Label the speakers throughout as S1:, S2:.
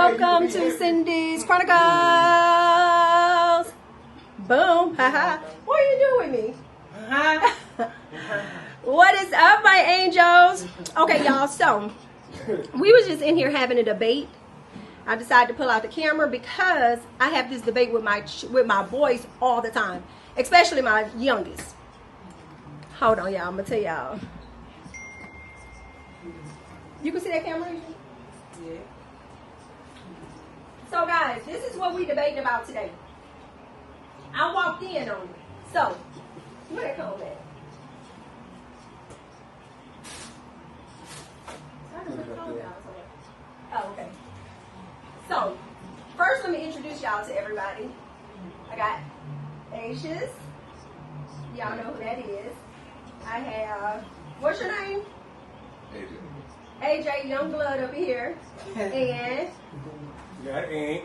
S1: Welcome to Cindy's Chronicles. Boom. Haha. What are you doing with me? What is up, my angels? Okay, y'all. So we was just in here having a debate. I decided to pull out the camera because I have this debate with my boys all the time, especially my youngest. Hold on, y'all. I'm gonna tell y'all. You can see that camera? Yeah. So guys, this is what we debating about today. I walked in on it. So, where that comb at? Oh, okay. So, first let me introduce y'all to everybody. I got Aisha's. Y'all know who that is. I have, what's your name? AJ Youngblood over here. And
S2: got Ink.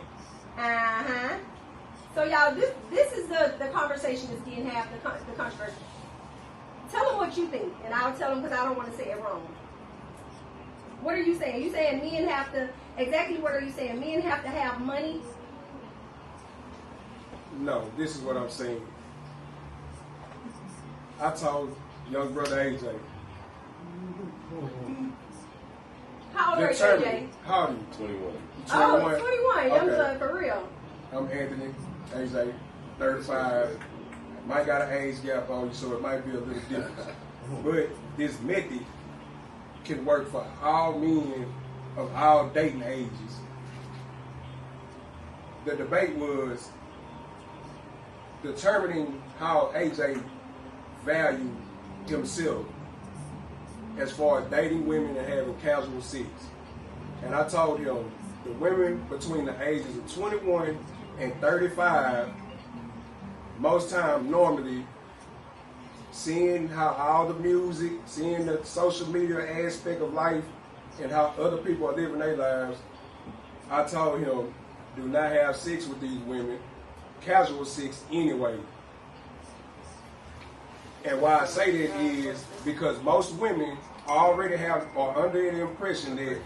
S1: So y'all, this is the conversation that's getting half the controversy. Tell them what you think, and I'll tell them because I don't want to say it wrong. What are you saying? You saying men have to, exactly what are you saying? Men have to have money?
S2: No, this is what I'm saying. I told young brother AJ.
S1: How old are you, AJ?
S2: How old are you?
S3: 21.
S1: Oh, 21. Young
S2: Okay.
S1: blood, for real.
S2: I'm Anthony, AJ, 35. Might got an age gap on you, so it might be a little different. But this method can work for all men of all dating ages. The debate was determining how AJ valued himself as far as dating women and having casual sex. And I told him the women between the ages of 21 and 35, most times normally seeing how all the music, seeing the social media aspect of life and how other people are living their lives, I told him do not have sex with these women, casual sex anyway. And why I say that is because most women already are under the impression that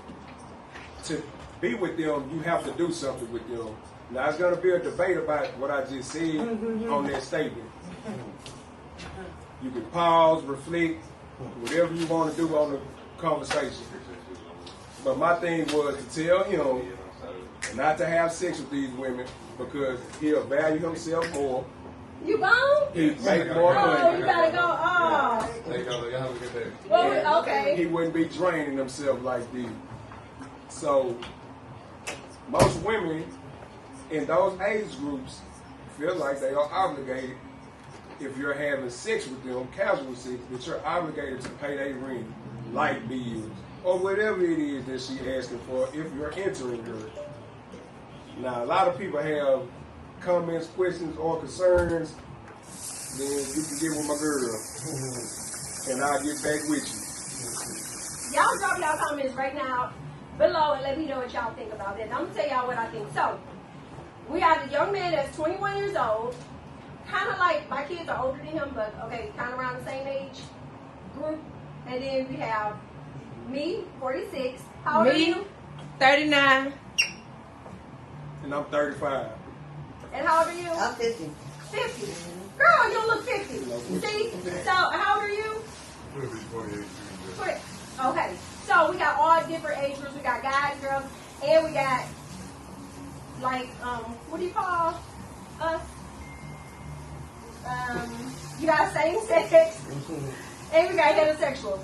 S2: to be with them, you have to do something with them. Now, it's going to be a debate about what I just said on that statement. You can pause, reflect, whatever you want to do on the conversation. But my thing was to tell him not to have sex with these women because he'll value himself more.
S1: You gone?
S2: He'd make more money.
S1: Oh, you gotta go. Oh. Well, okay.
S2: He wouldn't be draining himself like this. So, most women in those age groups feel like they are obligated, if you're having sex with them, casual sex, that you're obligated to pay their rent, light bills, or whatever it is that she's asking for if you're entering her. Now, a lot of people have comments, questions, or concerns, then you can get with my girl, and I'll get back with you.
S1: Y'all drop y'all comments right now below and let me know what y'all think about that. And I'm gonna tell y'all what I think. So, we have a young man that's 21 years old, kind of like, my kids are older than him, but okay, kind of around the same age group. And then we have me, 46. How old are you?
S4: 39.
S2: And I'm 35.
S1: And how old are you?
S4: I'm 50.
S1: 50. Girl, you don't look 50. See? So, how old are you?
S3: 28.
S1: Okay. So, we got all different age groups. We got guys, girls, and we got, like, what do you call us? You got same sex, and we got heterosexual.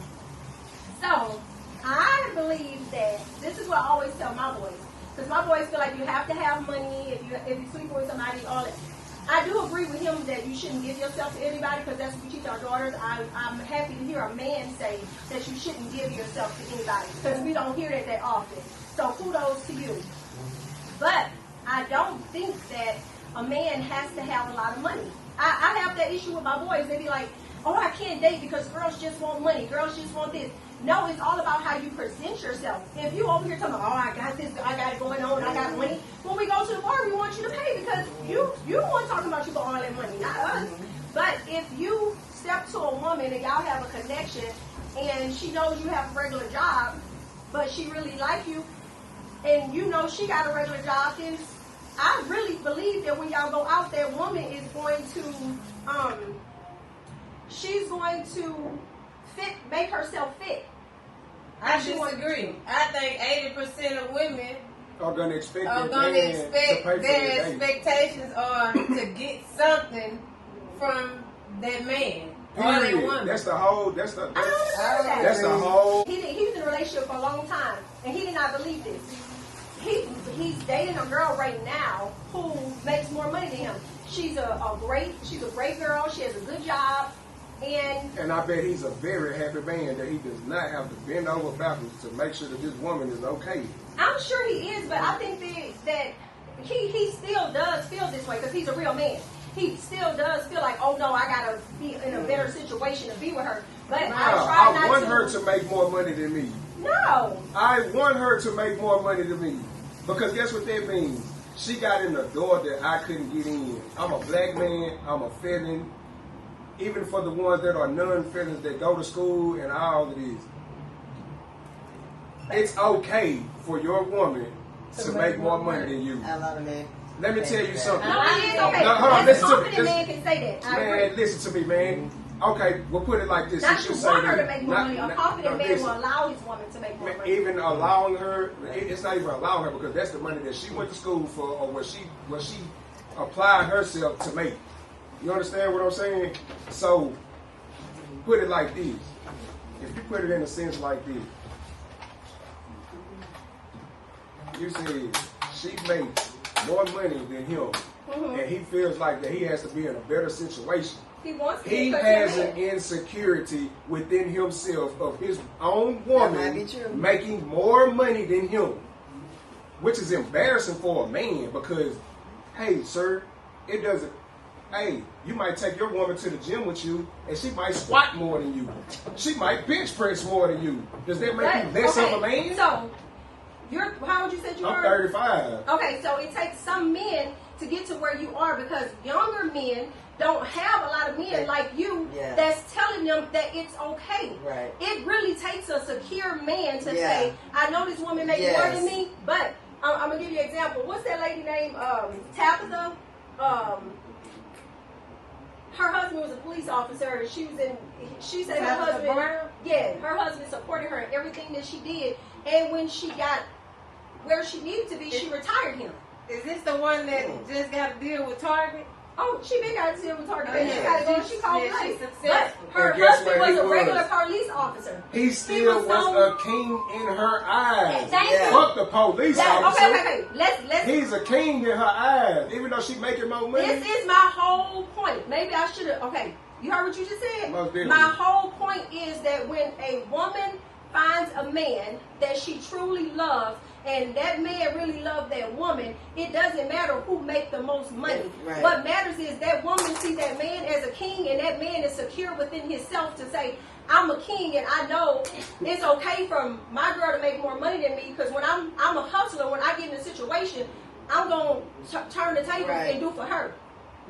S1: So, I believe that this is what I always tell my boys. Because my boys feel like you have to have money if you sleep with somebody, all that. I do agree with him that you shouldn't give yourself to anybody because that's what we teach our daughters. I'm happy to hear a man say that you shouldn't give yourself to anybody because we don't hear that often. So kudos to you. But I don't think that a man has to have a lot of money. I have that issue with my boys. They be like, oh, I can't date because girls just want money. Girls just want this. No, it's all about how you present yourself. If you over here talking about, oh, I got this, I got it going on, I got money. When we go to the bar, we want you to pay because you don't want to talk about you for all that money, not us. But if you step to a woman and y'all have a connection and she knows you have a regular job, but she really like you, and you know she got a regular job, then I really believe that when y'all go out, that woman is going to, she's going to make herself fit.
S3: I disagree. I think 80% of women
S2: are going to expect
S3: their expectations are to get something from that man or that woman.
S2: That's the whole. That's the
S1: whole. He was in a relationship for a long time, and he did not believe this. He's dating a girl right now who makes more money than him. She's a great girl. She has a good job. And
S2: I bet he's a very happy man that he does not have to bend over backwards to make sure that this woman is okay.
S1: I'm sure he is, but I think that he still does feel this way because he's a real man. He still does feel like, oh no, I gotta be in a better situation to be with her. But I
S2: want her to make more money than me.
S1: No.
S2: I want her to make more money than me. Because guess what that means? She got in the door that I couldn't get in. I'm a black man, I'm a felon. Even for the ones that are non-felons that go to school and all of this. It's okay for your woman to make more money than you.
S4: I love it, man.
S2: Let me tell you something.
S1: No, it is okay.
S2: No, hold on, listen to me.
S1: Man can say that.
S2: Man, listen to me, man. Okay, we'll put it like this.
S1: Not you want her to make more money. A confident man will allow his woman to make more money.
S2: Even allowing her, it's not even allowing her because that's the money that she went to school for or what she applied herself to make. You understand what I'm saying? So, put it like this. If you put it in a sense like this, you said she makes more money than him, and he feels like that he has to be in a better situation. He has an insecurity within himself of his own woman making more money than him, which is embarrassing for a man because, hey, sir, it doesn't. Hey, you might take your woman to the gym with you, and she might squat more than you. She might bench press more than you. Does that make you less of a man?
S1: So, how would you say you are?
S2: I'm 35.
S1: Okay, so it takes some men to get to where you are because younger men don't have a lot of men like you that's telling them that it's okay.
S4: Right.
S1: It really takes a secure man to say, I know this woman makes more than me, but I'm going to give you an example. What's that lady named Tabitha? Her husband was a police officer. She said her husband, her husband supported her in everything that she did. And when she got where she needed to be, she retired him.
S3: Is this the one that just got to deal with Target?
S1: Oh, she been got to deal with Target. She called police.
S3: But
S1: her husband was a regular police officer.
S2: He still was a king in her eyes.
S1: Yeah.
S2: Fuck the police officer.
S1: Okay. Let's.
S2: He's a king in her eyes, even though she making more money.
S1: This is my whole point. Maybe I should have. Okay, you heard what you just said. My whole point is that when a woman finds a man that she truly loves, and that man really loved that woman, it doesn't matter who make the most money.
S4: Right.
S1: What matters is that woman sees that man as a king, and that man is secure within himself to say, I'm a king, and I know it's okay for my girl to make more money than me, because when I'm a hustler, when I get in a situation, I'm going to turn the table and do for her.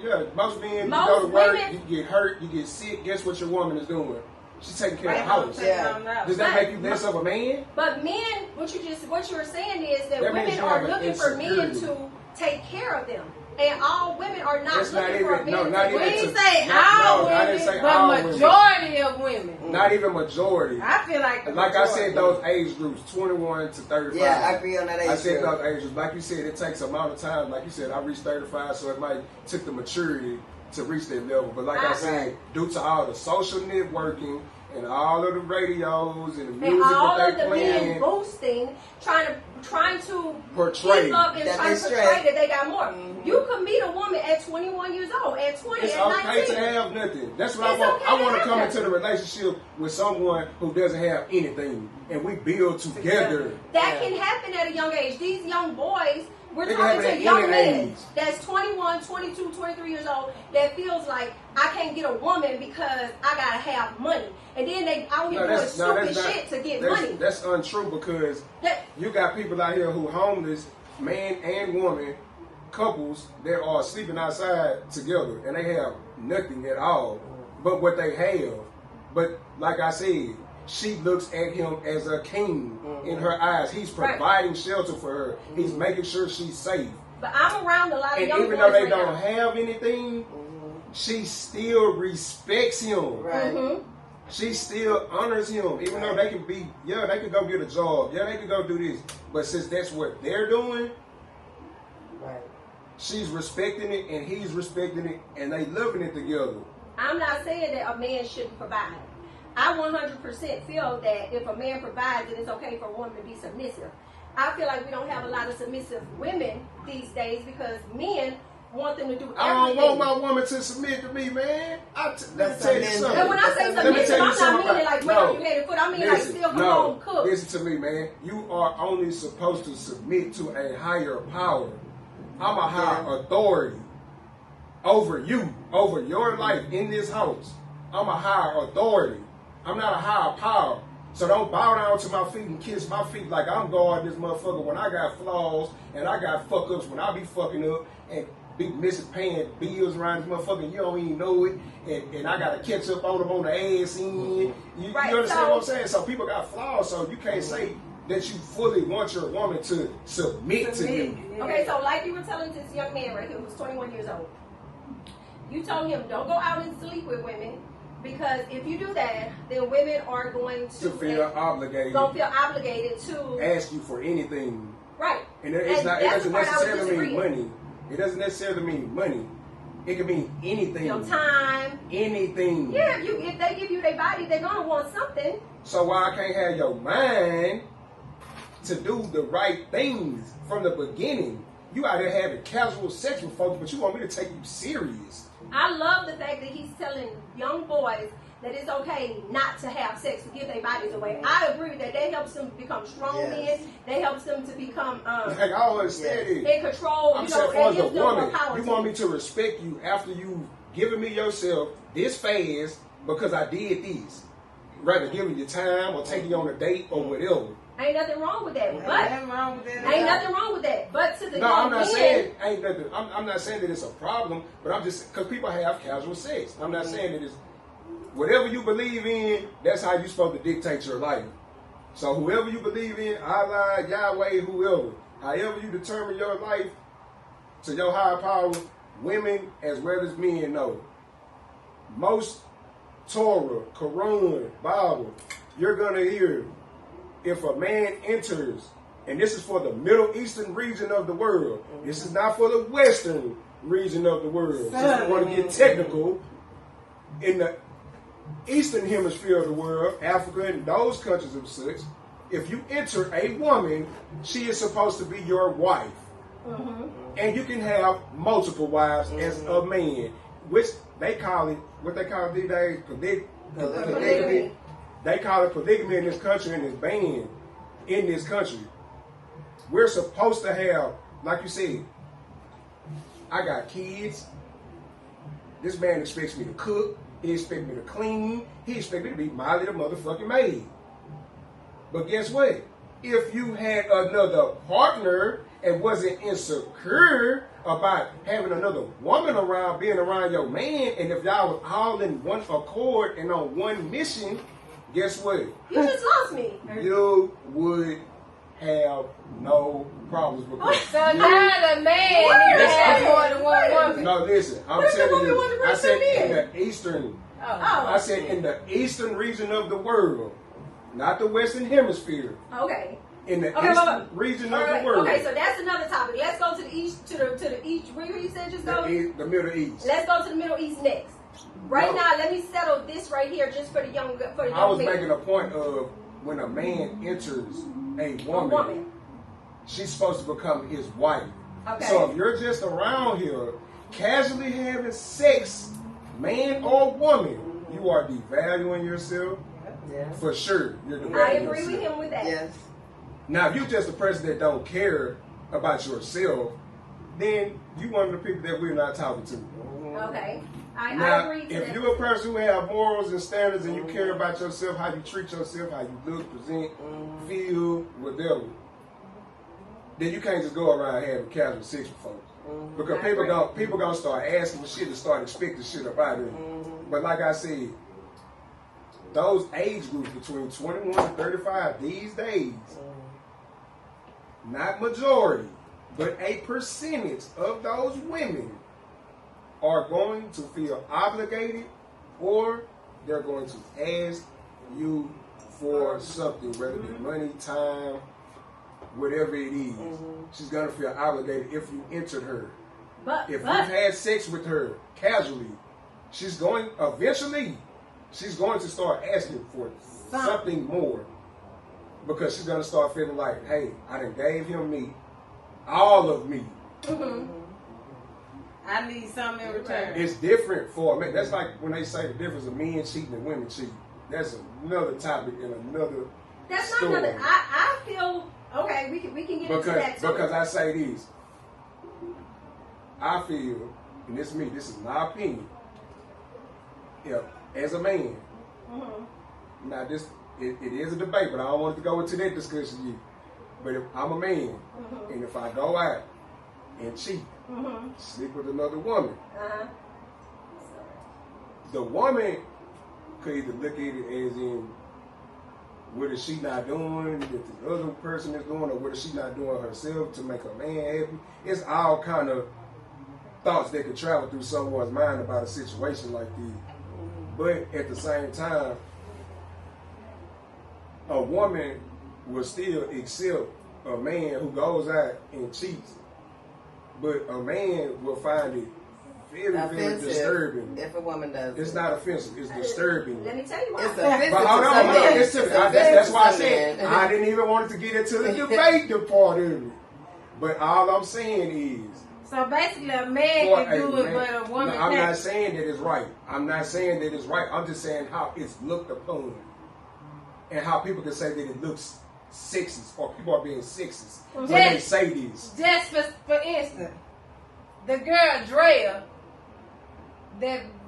S2: Yeah, most men, you go to work, you get hurt, you get sick, guess what your woman is doing? She's taking care of the house.
S4: Yeah.
S2: Does that make you less of a man?
S1: But men, what you were saying is that women are looking for men to take care of them. And all women are not looking for a man to take care of them.
S3: We didn't say all women, but majority of women.
S2: Not even majority.
S3: I feel like
S2: I said, those age groups, 21 to 35.
S4: Yeah, I agree on that age group.
S2: I said those age groups. Like you said, it takes amount of time. Like you said, I reached 35, so it might took the maturity to reach that level. But like I said, due to all the social networking and all of the radios and the music
S1: and all
S2: that
S1: of
S2: they
S1: the
S2: playing,
S1: men boosting, trying to
S2: portray
S1: keep up and trying to portray that they got more.
S4: Mm-hmm.
S1: You could meet a woman at 21 years old, at 20,
S2: it's
S1: at 19.
S2: okay to have nothing. That's what I want.
S1: Okay
S2: I want to come
S1: nothing.
S2: into the relationship with someone who doesn't have anything, and we build together.
S1: That can happen at a young age. These young boys, we're
S2: They
S1: talking
S2: can
S1: to young
S2: happen at any
S1: men
S2: age.
S1: that's 21, 22, 23 years old that feels like I can't get a woman because I gotta have money, and then they out here doing stupid shit to get money.
S2: That's untrue because you got people out here who homeless, man and woman, couples that are sleeping outside together and they have nothing at all but what they have. But like I said, she looks at him as a king in her eyes. He's providing shelter for her. He's making sure she's safe.
S1: But I'm around a lot of
S2: and
S1: young
S2: even
S1: boys
S2: though they
S1: right
S2: don't
S1: now.
S2: have anything, she still respects him.
S3: Right.
S2: She still honors him, even though they can be, they can go get a job, they can go do this. But since that's what they're doing, she's respecting it and he's respecting it and they loving it together.
S1: I'm not saying that a man shouldn't provide. I 100% feel that if a man provides, then it's okay for a woman to be submissive. I feel like we don't have a lot of submissive women these days because men want them to do everything.
S2: I don't want my woman to submit to me, man. Let me tell you something.
S1: And when I say submissive, I'm not meaning like wait on your head and foot. I mean like still come home cook.
S2: Listen to me, man. You are only supposed to submit to a higher power. I'm a higher authority over you, over your life in this house. I'm a higher authority. I'm not a higher power. So don't bow down to my feet and kiss my feet like I'm guarding this motherfucker when I got flaws and I got fuck ups when I be fucking up and be missing paying bills around this motherfucker and you don't even know it and I gotta catch up on them on the ass end. You understand what I'm saying? So people got flaws, so you can't say that you fully want your woman to submit to you.
S1: Okay, so like you were telling this young man right here who's 21 years old, you told him don't go out and sleep with women because if you do that, then women are going to
S2: feel obligated.
S1: To
S2: ask you for anything.
S1: Right.
S2: And it doesn't necessarily mean money. It doesn't necessarily mean money. It can mean anything.
S1: Your time.
S2: Anything.
S1: Yeah, if they give you their body, they're gonna want something.
S2: So why I can't have your mind to do the right things from the beginning? You out there having casual sex with folks, but you want me to take you serious.
S1: I love the fact that he's telling young boys that it's okay not to have sex, to give their bodies away. I agree that that helps them become strong men. That helps them to become
S2: like I always said it.
S1: in control.
S2: I'm saying for the woman, you want me to respect you after you've given me yourself this fast because I did this. Rather giving you time or taking you on a date or whatever.
S1: Ain't nothing wrong with that. But
S3: ain't nothing wrong with that.
S1: Ain't nothing wrong with that. But to the
S2: I'm not saying ain't nothing. I'm not saying that it's a problem, but I'm just because people have casual sex. I'm not saying that it's whatever you believe in. That's how you're supposed to dictate your life. So whoever you believe in, Allah, Yahweh, whoever, however you determine your life to your higher power, women as well as men know. Most Torah, Quran, Bible, you're gonna hear. If a man enters, and this is for the Middle Eastern region of the world, this is not for the Western region of the world. Since we want to get technical, in the Eastern hemisphere of the world, Africa and those countries of such, if you enter a woman, she is supposed to be your wife. And you can have multiple wives as a man, which they call it, what they call it these days, polygamy. They call it polygamy in this country and it's banned in this country. We're supposed to have, like you said, I got kids. This man expects me to cook. He expects me to clean. He expects me to be my little motherfucking maid. But guess what? If you had another partner and wasn't insecure about having another woman around, being around your man, and if y'all was all in one accord and on one mission, guess what?
S1: You just lost me.
S2: You would have no problems with that.
S3: So now the man needs to have more than one woman.
S2: No, listen. I'm telling you. I said in the Eastern. I said in the Eastern region of the world, not the Western Hemisphere.
S1: Okay.
S2: In the Eastern region of the world.
S1: Okay, so that's another topic. Let's go to the east, to the east. Where you said just go?
S2: The Middle East.
S1: Let's go to the Middle East next. Right now, let me settle this right here just for the young
S2: I was making a point of when a man enters a woman, she's supposed to become his wife.
S1: Okay.
S2: So if you're just around here casually having sex, man or woman, you are devaluing yourself. For sure. You're devaluing
S1: I agree with him with that.
S3: Yes.
S2: Now, if you're just a person that don't care about yourself, then you one of the people that we're not talking to.
S1: Okay. I agree to
S2: if
S1: that.
S2: you're a person who have morals and standards and you care about yourself, how you treat yourself, how you look, present, feel, whatever, then you can't just go around having casual sex with folks. Because people gonna start asking for shit and start expecting shit about it. But like I said, those age groups between 21 and 35 these days, not majority, but a percentage of those women are going to feel obligated, or they're going to ask you for something, whether it be money, time, whatever it is. She's going to feel obligated if you entered her. If you've had sex with her casually, she's going to start asking for something more, because she's going to start feeling like, hey, I done gave him me, all of me.
S3: I need something in return.
S2: It's different for a man. That's like when they say the difference of men cheating and women cheating. That's another topic in another
S1: That's
S2: story.
S1: not another. I feel okay. We can get into that too.
S2: Because I say this, I feel, and this is my opinion. If as a man, now this it is a debate, but I don't want to go into that discussion yet. But if I'm a man, and if I go out and cheat, sleep with another woman, the woman could either look at it as in, what is she not doing that the other person is doing, or what is she not doing herself to make a man happy? It's all kind of thoughts that could travel through someone's mind about a situation like this. But at the same time, a woman will still accept a man who goes out and cheats, but a man will find it very, very disturbing.
S4: If a woman does
S2: it's not offensive, it's disturbing.
S1: Let me tell you why.
S4: It's offensive.
S2: But hold on, that's why I said I didn't even want to get into the debate part of it. But all I'm saying is,
S3: so basically, a man can do it, but a woman can't.
S2: I'm not saying that it's right. I'm not saying that it's right. I'm just saying how it's looked upon, and how people can say that it looks sexist, or people are being sexist when they say this.
S3: Just for instance, the girl Drea.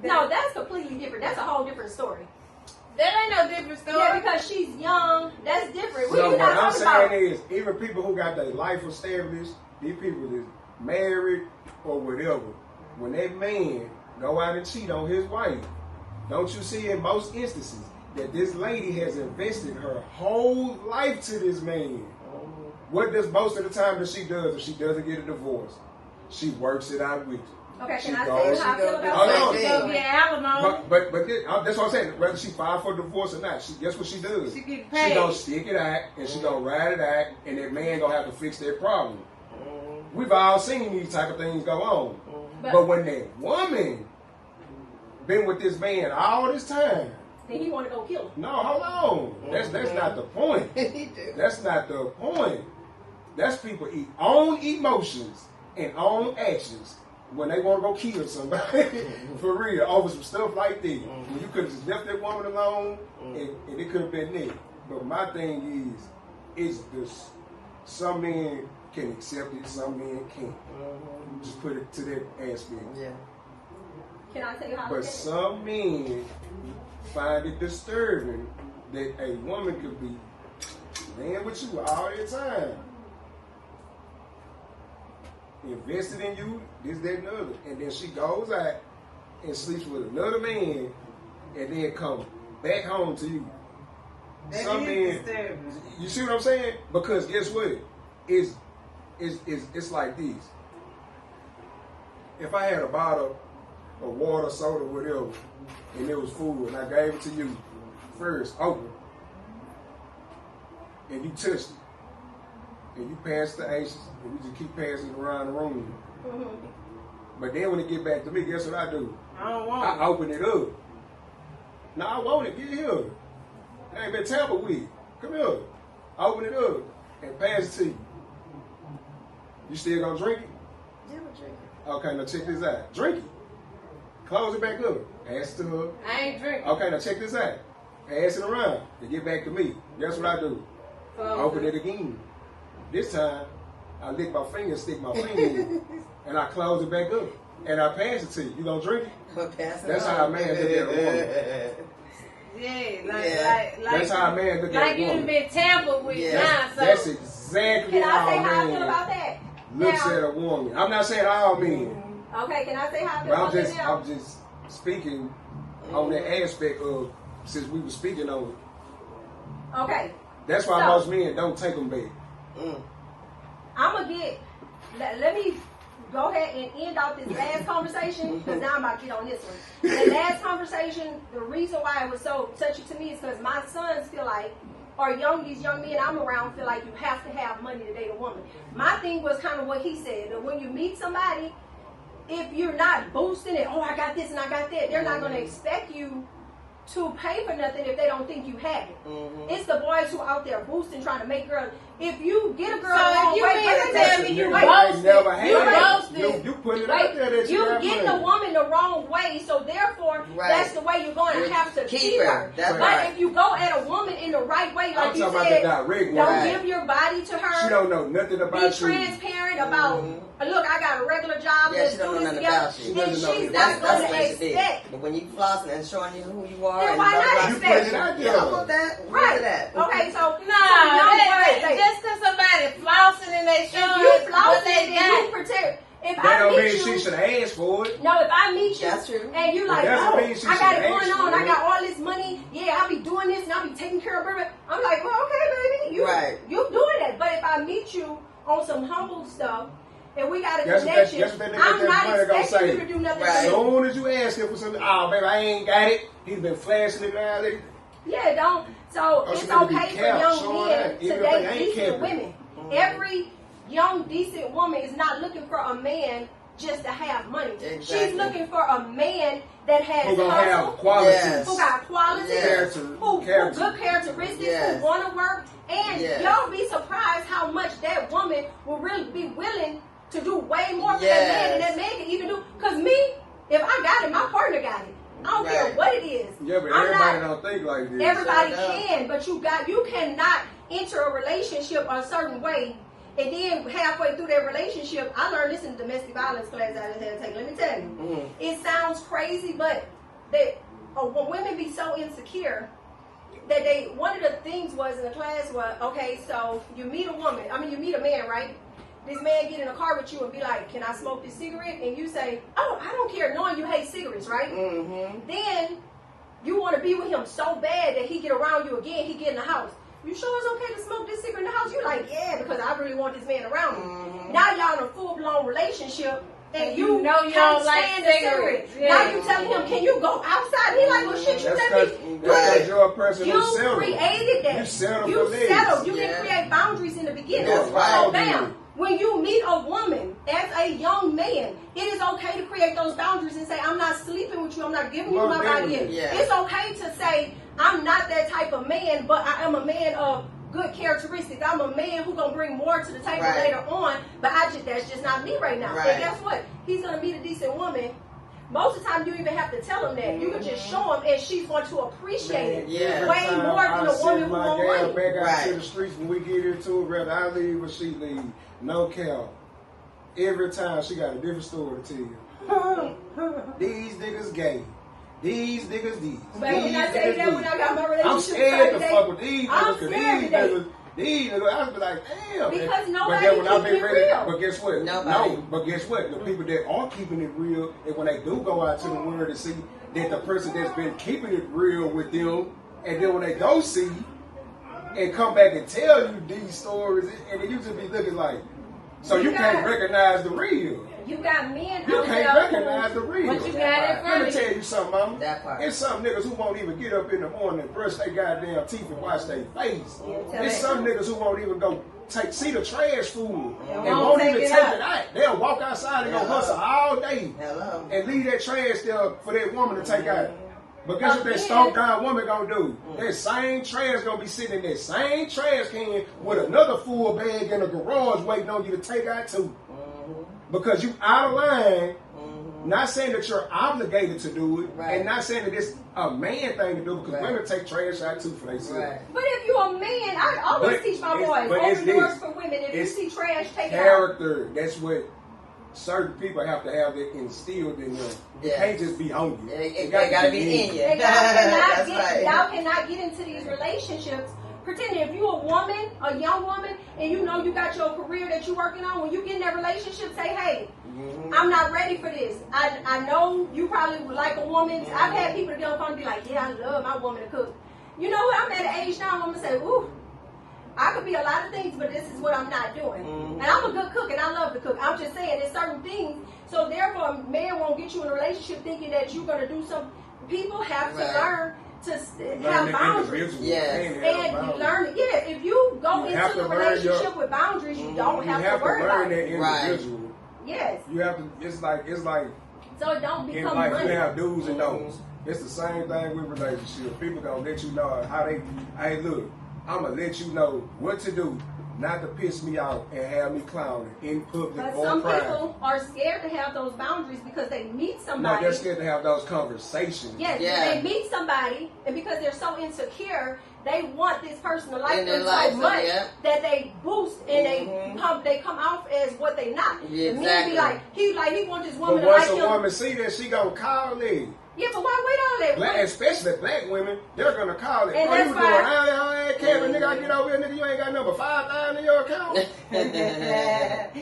S1: No, that's completely different. That's a whole different story.
S3: That ain't no different story.
S1: Yeah, because she's young. That's different.
S2: So what I'm saying is, even people who got their life established, these people that's married or whatever, when that man go out and cheat on his wife, don't you see in most instances that this lady has invested her whole life to this man? What does most of the time that she does if she doesn't get a divorce? She works it out with you.
S1: Okay, can I say how I feel about
S3: that?
S2: But that's what I'm saying. Whether she filed for divorce or not, guess what she does?
S3: She get paid.
S2: She gonna stick it out, and she gonna ride it out, and that man gonna have to fix their problem. We've all seen these type of things go on. But when that woman been with this man all this time,
S1: then he want to go kill him.
S2: no, hold on. That's not the point. That's not the point. That's people own emotions and own actions when they want to go kill somebody for real over some stuff like that. When you could have just left that woman alone and it could have been it. But my thing is this: some men can accept it, some men can't. Just put it to that aspect.
S4: Yeah.
S1: Can I tell you how?
S2: But some men find it disturbing that a woman could be laying with you all the time, invested in you, this, that, and the other, and then she goes out and sleeps with another man, and then come back home to you.
S3: That
S2: Some
S3: is
S2: men,
S3: disturbing.
S2: you see what I'm saying? Because guess what? It's like this. If I had a bottle of water, soda, whatever, and it was food, and I gave it to you first, open, and you touched it, and you passed the ashes, and we just keep passing it around the room. But then when it get back to me, guess what I do?
S3: I don't want
S2: I open it up. No, I want it. Get here. It ain't been tampered with. Come here. Open it up and pass it to you. You still gonna drink it?
S4: Yeah, I'm drinking.
S2: Okay, now check this out. Drink it. Close it back up. Pass it to her.
S3: I ain't drinking.
S2: Okay, now check this out. Pass it around and get back to me. Guess what I do? Open it again. This time, I lick my finger, stick my finger in, and I close it back up. And I pass it to you. You gonna drink it? That's how a man look at a woman.
S3: Yeah, like
S2: That's how a man look at
S3: like
S2: a
S3: you
S2: woman.
S3: done been tampered with now. So
S2: That's exactly
S1: Can I
S2: how
S1: say
S2: a
S1: how I feel
S2: man
S1: about that?
S2: looks
S1: Now-
S2: at a woman. I'm not saying all men,
S1: Okay, can I say how I feel
S2: but
S1: about that now?
S2: I'm just speaking on that aspect of since we were speaking on it.
S1: Okay.
S2: That's why most men don't take them back.
S1: I'm going to let me go ahead and end out this last conversation, because now I'm about to get on this one. The last conversation, the reason why it was so touchy to me is because my sons feel like, or these young men I'm around feel like you have to have money to date a woman. My thing was kind of what he said, that when you meet somebody, if you're not boosting it, oh, I got this and I got that, they're not going to expect you to pay for nothing if they don't think you have it. It's the boys who are out there boosting, trying to make girls. If you get a girl the wrong way, you
S2: put it out there that
S1: you get the woman the wrong way, so therefore that's the way you're going to have to keep her. But if you go at a woman in the right way, like you said, don't give your body to her.
S2: She don't know nothing about you.
S1: Be transparent about. Look, I got a regular job.
S4: Yeah, she don't know nothing about you.
S1: Then she's not going to expect.
S4: But when you flossing and showing you who you are,
S1: then why not expect?
S4: I want that.
S1: Right. Okay, so
S3: just because somebody flossing and they showing
S1: what they got, you protect. If
S2: that
S1: I
S2: don't
S1: meet
S2: mean
S1: you,
S2: she should ask for it.
S1: No, if I meet you
S4: that's true.
S1: and you like,
S2: that
S1: oh, I got it going on, I got all this money, yeah, I'll be doing this and I'll be taking care of her. I'm like, well, okay, baby, you doing that. But if I meet you on some humble stuff and we got a connection, I'm not expecting you to do nothing.
S2: As soon as you ask him for something, oh, baby, I ain't got it. He's been flashing it now.
S1: Yeah, don't. So it's okay for young men to date decent women. Every young, decent woman is not looking for a man just to have money.
S4: Exactly.
S1: She's looking for a man that has
S2: who gonna have qualities,
S1: who got qualities, who good characteristics, who want to work. And y'all be surprised how much that woman will really be willing to do way more for that man than that man can even do. Because me, if I got it, my partner got it. I don't care what it is.
S2: Yeah, but everybody don't think like this.
S1: Everybody can, but you cannot enter a relationship a certain way, and then halfway through that relationship, I learned this in the domestic violence class I had to take. Let me tell you, it sounds crazy, but women be so insecure that one of the things was in the class was, okay, so you meet a man, right? This man get in a car with you and be like, can I smoke this cigarette? And you say, oh, I don't care, knowing you hate cigarettes, right? Then you want to be with him so bad that he get around you again, he get in the house. You sure it's okay to smoke this cigarette in the house? You like, yeah, because I really want this man around me. Now y'all in a full-blown relationship, and you know you don't like cigarettes. Now you telling him, can you go outside? He like, well, shit, you tell me.
S2: Because you're a person who settled.
S1: You created that.
S2: You settled.
S1: You didn't create boundaries in the beginning. So bam. When you meet a woman as a young man, it is okay to create those boundaries and say, I'm not sleeping with you, I'm not giving you my body in. It's okay to say, I'm not that type of man, but I am a man of good characteristics. I'm a man who's gonna bring more to the table later on, but that's just not me right now. And guess what? He's gonna meet a decent woman. Most of the time, you even have to tell him that. You can just show him, and she's going to appreciate it way more than a woman who won't money.
S2: Back out to the streets when we get into it, whether I leave or she leave, no cap. Every time she got a different story to tell you. These niggas gay. These niggas these.
S1: But when I say that when I got my relationship,
S2: I'm scared to fuck with these niggas because these niggas, I was like, damn.
S1: Because nobody keeping it real.
S2: But guess what?
S4: Nobody.
S2: No, but guess what? The people that are keeping it real, and when they do go out to the world and see that the person that's been keeping it real with them, and then when they go see and come back and tell you these stories, and they usually be looking like, so you can't recognize the real.
S1: You got men
S2: you can't recognize the real.
S3: But you got it.
S2: Let me tell you something, mama.
S4: That part.
S2: There's some niggas who won't even get up in the morning and brush their goddamn teeth and wash their face. There's some niggas who won't even go see the trash full and won't even take it out. They'll walk outside and go hustle all day and leave that trash there for that woman to take out. But guess what that stoned down woman gonna do? That same trash gonna be sitting in that same trash can with another full bag in the garage waiting on you to take out too. Because you out of line, not saying that you're obligated to do it, and not saying that it's a man thing to do, because women take trash out too for themselves.
S1: But if you're a man, I always teach my boys, open doors for women. If you see trash, take it out.
S2: Character, that's what certain people have to have it instilled in them. You can't just be hungry.
S4: It gotta be in you.
S1: Y'all cannot get into these relationships pretending. If you're a woman, a young woman, and you know you got your career that you're working on, when you get in that relationship, say, hey, I'm not ready for this. I know you probably would like a woman. I've had people get on the phone and be like, yeah, I love my woman to cook. You know what? I'm at an age now, I'm going to say, ooh, I could be a lot of things, but this is what I'm not doing. And I'm a good cook, and I love to cook. I'm just saying there's certain things. So therefore, a man won't get you in a relationship thinking that you're going to do something. People have to learn to have boundaries.
S4: Yes.
S1: And you learn, if you go into a relationship with boundaries, you don't have to worry about it.
S2: That individual.
S1: Yes.
S2: You have to. It's like.
S1: So it don't become
S2: like
S1: money.
S2: you have do's and don'ts. It's the same thing with relationships. People gonna let you know how they. Hey, look, I'm gonna let you know what to do, not to piss me off and have me clowning in public
S1: But
S2: or
S1: some
S2: private.
S1: people are scared to have those boundaries because they meet somebody.
S2: No, they're scared to have those conversations.
S1: Yes,
S4: Yeah.
S1: they meet somebody, and because they're so insecure, they want this person to like
S4: In
S1: them
S4: their life,
S1: so much
S4: yeah.
S1: that they boost and they come off as what they not.
S4: Yeah,
S1: And men be
S4: exactly.
S1: he want this
S2: But
S1: woman to
S2: once
S1: like
S2: a
S1: him.
S2: woman see that, she gonna call it.
S1: Yeah, but why wait all that?
S2: Especially black women, they're gonna call it.
S1: And
S2: Oh, you
S1: that's
S2: doing
S1: why-
S2: hey, Kevin, nigga, I get over here, nigga, you ain't got number 5,000 in your account.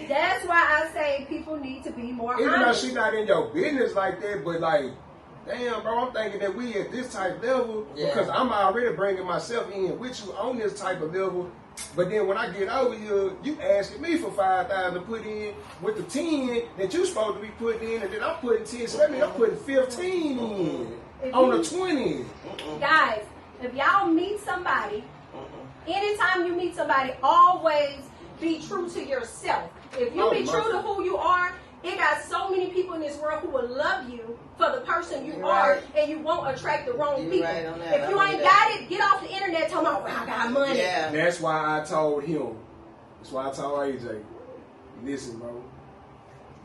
S1: That's why I say people need to be more
S2: Even though
S1: honest.
S2: she not in your business like that, but like, damn, bro, I'm thinking that we at this type level because I'm already bringing myself in with you on this type of level. But then when I get over here, you asking me for 5,000 to put in with the 10 that you supposed to be putting in, and then I'm putting 10, so that means I'm putting 15 in on the 20.
S1: Guys, if y'all meet somebody, anytime you meet somebody, always be true to yourself. If you be true to who you are, it got so many people in this world who will love you for the person you are, and you won't attract the wrong people.
S4: Right on that.
S1: If you ain't got it, get off the internet talking about, I got money.
S4: Yeah.
S2: That's why I told him. That's why I told AJ, listen, bro,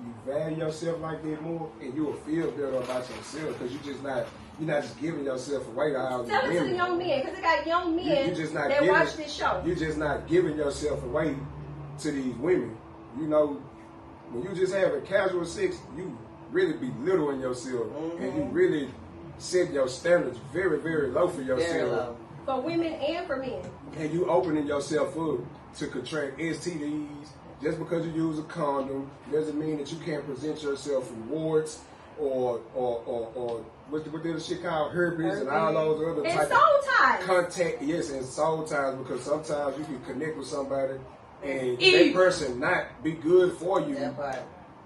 S2: you value yourself like that more, and you will feel better about yourself because you're not just giving yourself away to all these
S1: Tell it to the
S2: women.
S1: young men, because they got young men
S2: You just not
S1: that
S2: giving,
S1: watch this show.
S2: You're just not giving yourself away to these women. You know, when you just have a casual sex, you really belittling yourself, and you really set your standards very, very low for yourself.
S4: Very low.
S1: For women and for men.
S2: And you opening yourself up to contract STDs. Just because you use a condom doesn't mean that you can't present yourself from warts or what the shit called herpes and all those other
S1: And
S2: types
S1: soul
S2: of
S1: ties.
S2: contact. Yes, and soul ties, because sometimes you can connect with somebody and that person not be good for you,
S4: That part.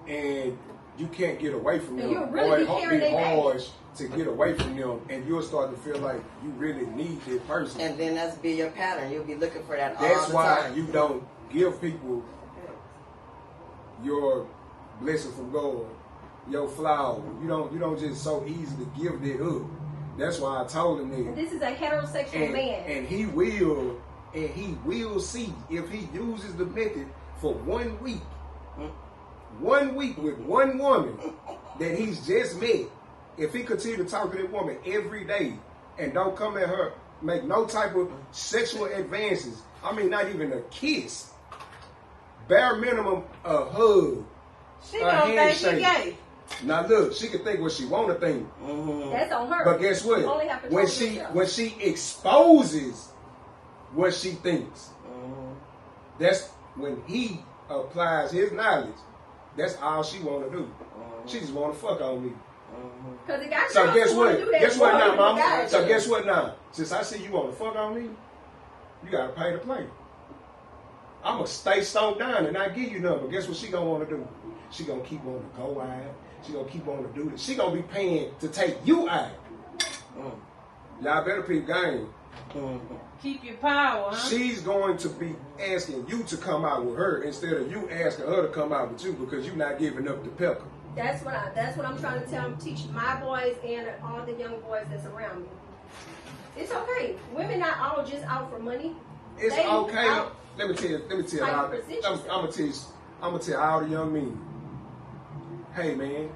S2: and you can't get away from
S1: And
S2: them.
S1: you'll really be carrying their baggage.
S2: harsh to get away from them, and you'll start to feel like you really need that person.
S4: And then that's be your pattern. You'll be looking for that all
S2: That's
S4: the
S2: why
S4: time.
S2: you don't give people your blessing from God, your flower. You don't just so easily give that up. That's why I told him
S1: And
S2: that.
S1: this is a heterosexual man.
S2: And he will see if he uses the method for 1 week. 1 week with one woman that he's just met. If he continue to talk to that woman every day and don't come at her, make no type of sexual advances. I mean, not even a kiss. Bare minimum, a hug.
S3: She
S2: a
S3: don't think she
S2: handshake.
S3: gay.
S2: Now look, she can think what she want to think.
S1: That's on her.
S2: But guess what?
S1: You only have to
S2: When
S1: trust yourself.
S2: when she exposes what she thinks, that's when he applies his knowledge. That's all she want to do. She just want to fuck on me.
S1: Because it got
S2: So
S1: y'all
S2: guess
S1: who wanna
S2: what?
S1: do that
S2: Guess what
S1: more
S2: now,
S1: than the
S2: mama?
S1: guys.
S2: So guess what now? Since I see you want to fuck on me, you gotta pay to play. I'ma stay stoned down and not give you nothing. But guess what she gonna want to do? She gonna keep on to go out. She gonna keep on to do this. She gonna be paying to take you out. Y'all better peep game.
S3: Keep your power, huh?
S2: She's going to be asking you to come out with her instead of you asking her to come out with you because you're not giving up the pepper.
S1: That's what I'm trying to teach my boys and all the young boys that's around me. It's okay. Women not all just out for money.
S2: It's
S1: They
S2: okay.
S1: out
S2: Let me tell you.
S1: how you present yourself.
S2: I'm gonna tell all the young men. Hey man,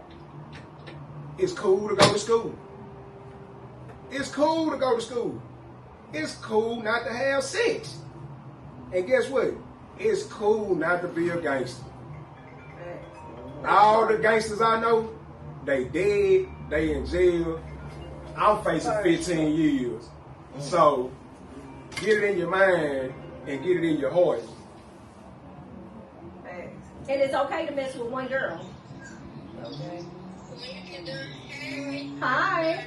S2: it's cool to go to school. It's cool to go to school. It's cool not to have sex. And guess what? It's cool not to be a gangster. All the gangsters I know, they dead, they in jail. I'm facing 15 years. So get it in your mind and get it in your heart.
S1: And it's okay to mess with one girl.
S3: Okay.
S1: Hi.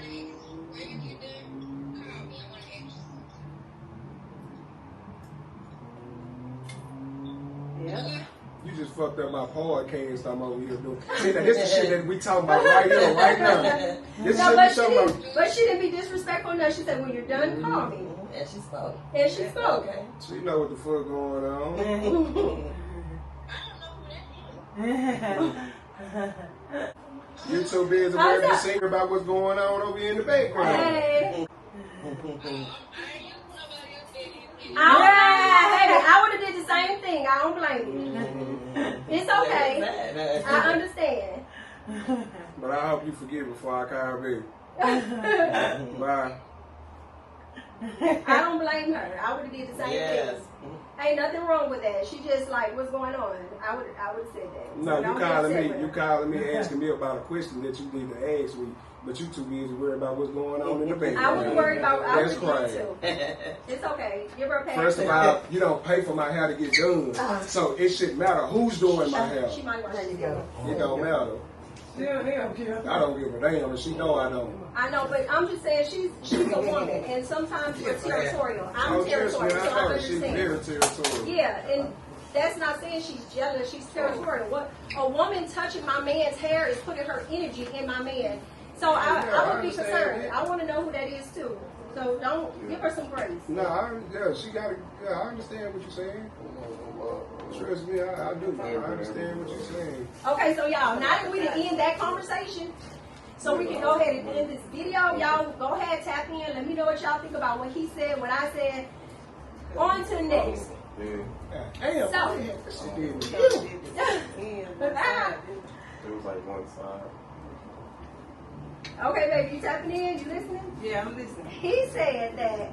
S3: Yeah.
S2: You just fucked up my podcast I'm over here doing. See, now, this is the shit that we talking about right here, right now. This
S1: No,
S2: shit
S1: but
S2: we talking about.
S1: but she didn't be disrespectful enough. She said, when you're done, call me.
S4: And she spoke.
S1: And she spoke.
S4: Okay.
S2: She know what the fuck going on. You too busy
S1: How's
S2: worried to
S1: that?
S2: sing about what's going on over here in the background.
S1: Hey. I would have did the same thing. I don't blame you. It's okay. I understand.
S2: But I hope you forget before I call baby. Bye.
S1: I don't blame her. I would have did the same
S4: Yes.
S1: thing. Ain't nothing wrong with that. She just like, what's going on? I would have said that.
S2: No,
S1: So don't get upset with her.
S2: you calling me, asking me about a question that you need to ask me, but you too busy worried about what's going on in the background.
S1: I wasn't worried about. I
S2: That's
S1: would have
S2: crazy.
S1: too. It's okay. Give her a pass.
S2: First of all, you don't pay for my hair to get done, so it shouldn't matter who's doing my hair.
S1: She might want
S4: There you go.
S2: It don't matter.
S3: Yeah.
S2: I don't give a damn, and she know I don't.
S1: I know, but I'm just saying she's a woman, and sometimes we're territorial. I'm
S2: Oh, trust me,
S1: territorial, so I
S2: I know she's
S1: understand.
S2: very territorial.
S1: Yeah, and that's not saying she's jealous. She's territorial. What a woman touching my man's hair is putting her energy in my man. So I would be
S2: understand
S1: concerned.
S2: that.
S1: I want to know who that is too. So don't give her some grace.
S2: No, she got to. Yeah, I understand what you're saying. Trust me, I do. I understand what you're saying.
S1: Okay, so y'all, now that we done end that conversation, so we can go ahead and end this video. Y'all go ahead, tap in. Let me know what y'all think about what he said, what I said. On to the next.
S2: Damn.
S1: So-
S2: She did.
S5: It was like one side.
S1: Okay, baby, you tapping in? You listening?
S3: Yeah, I'm listening.
S1: He said that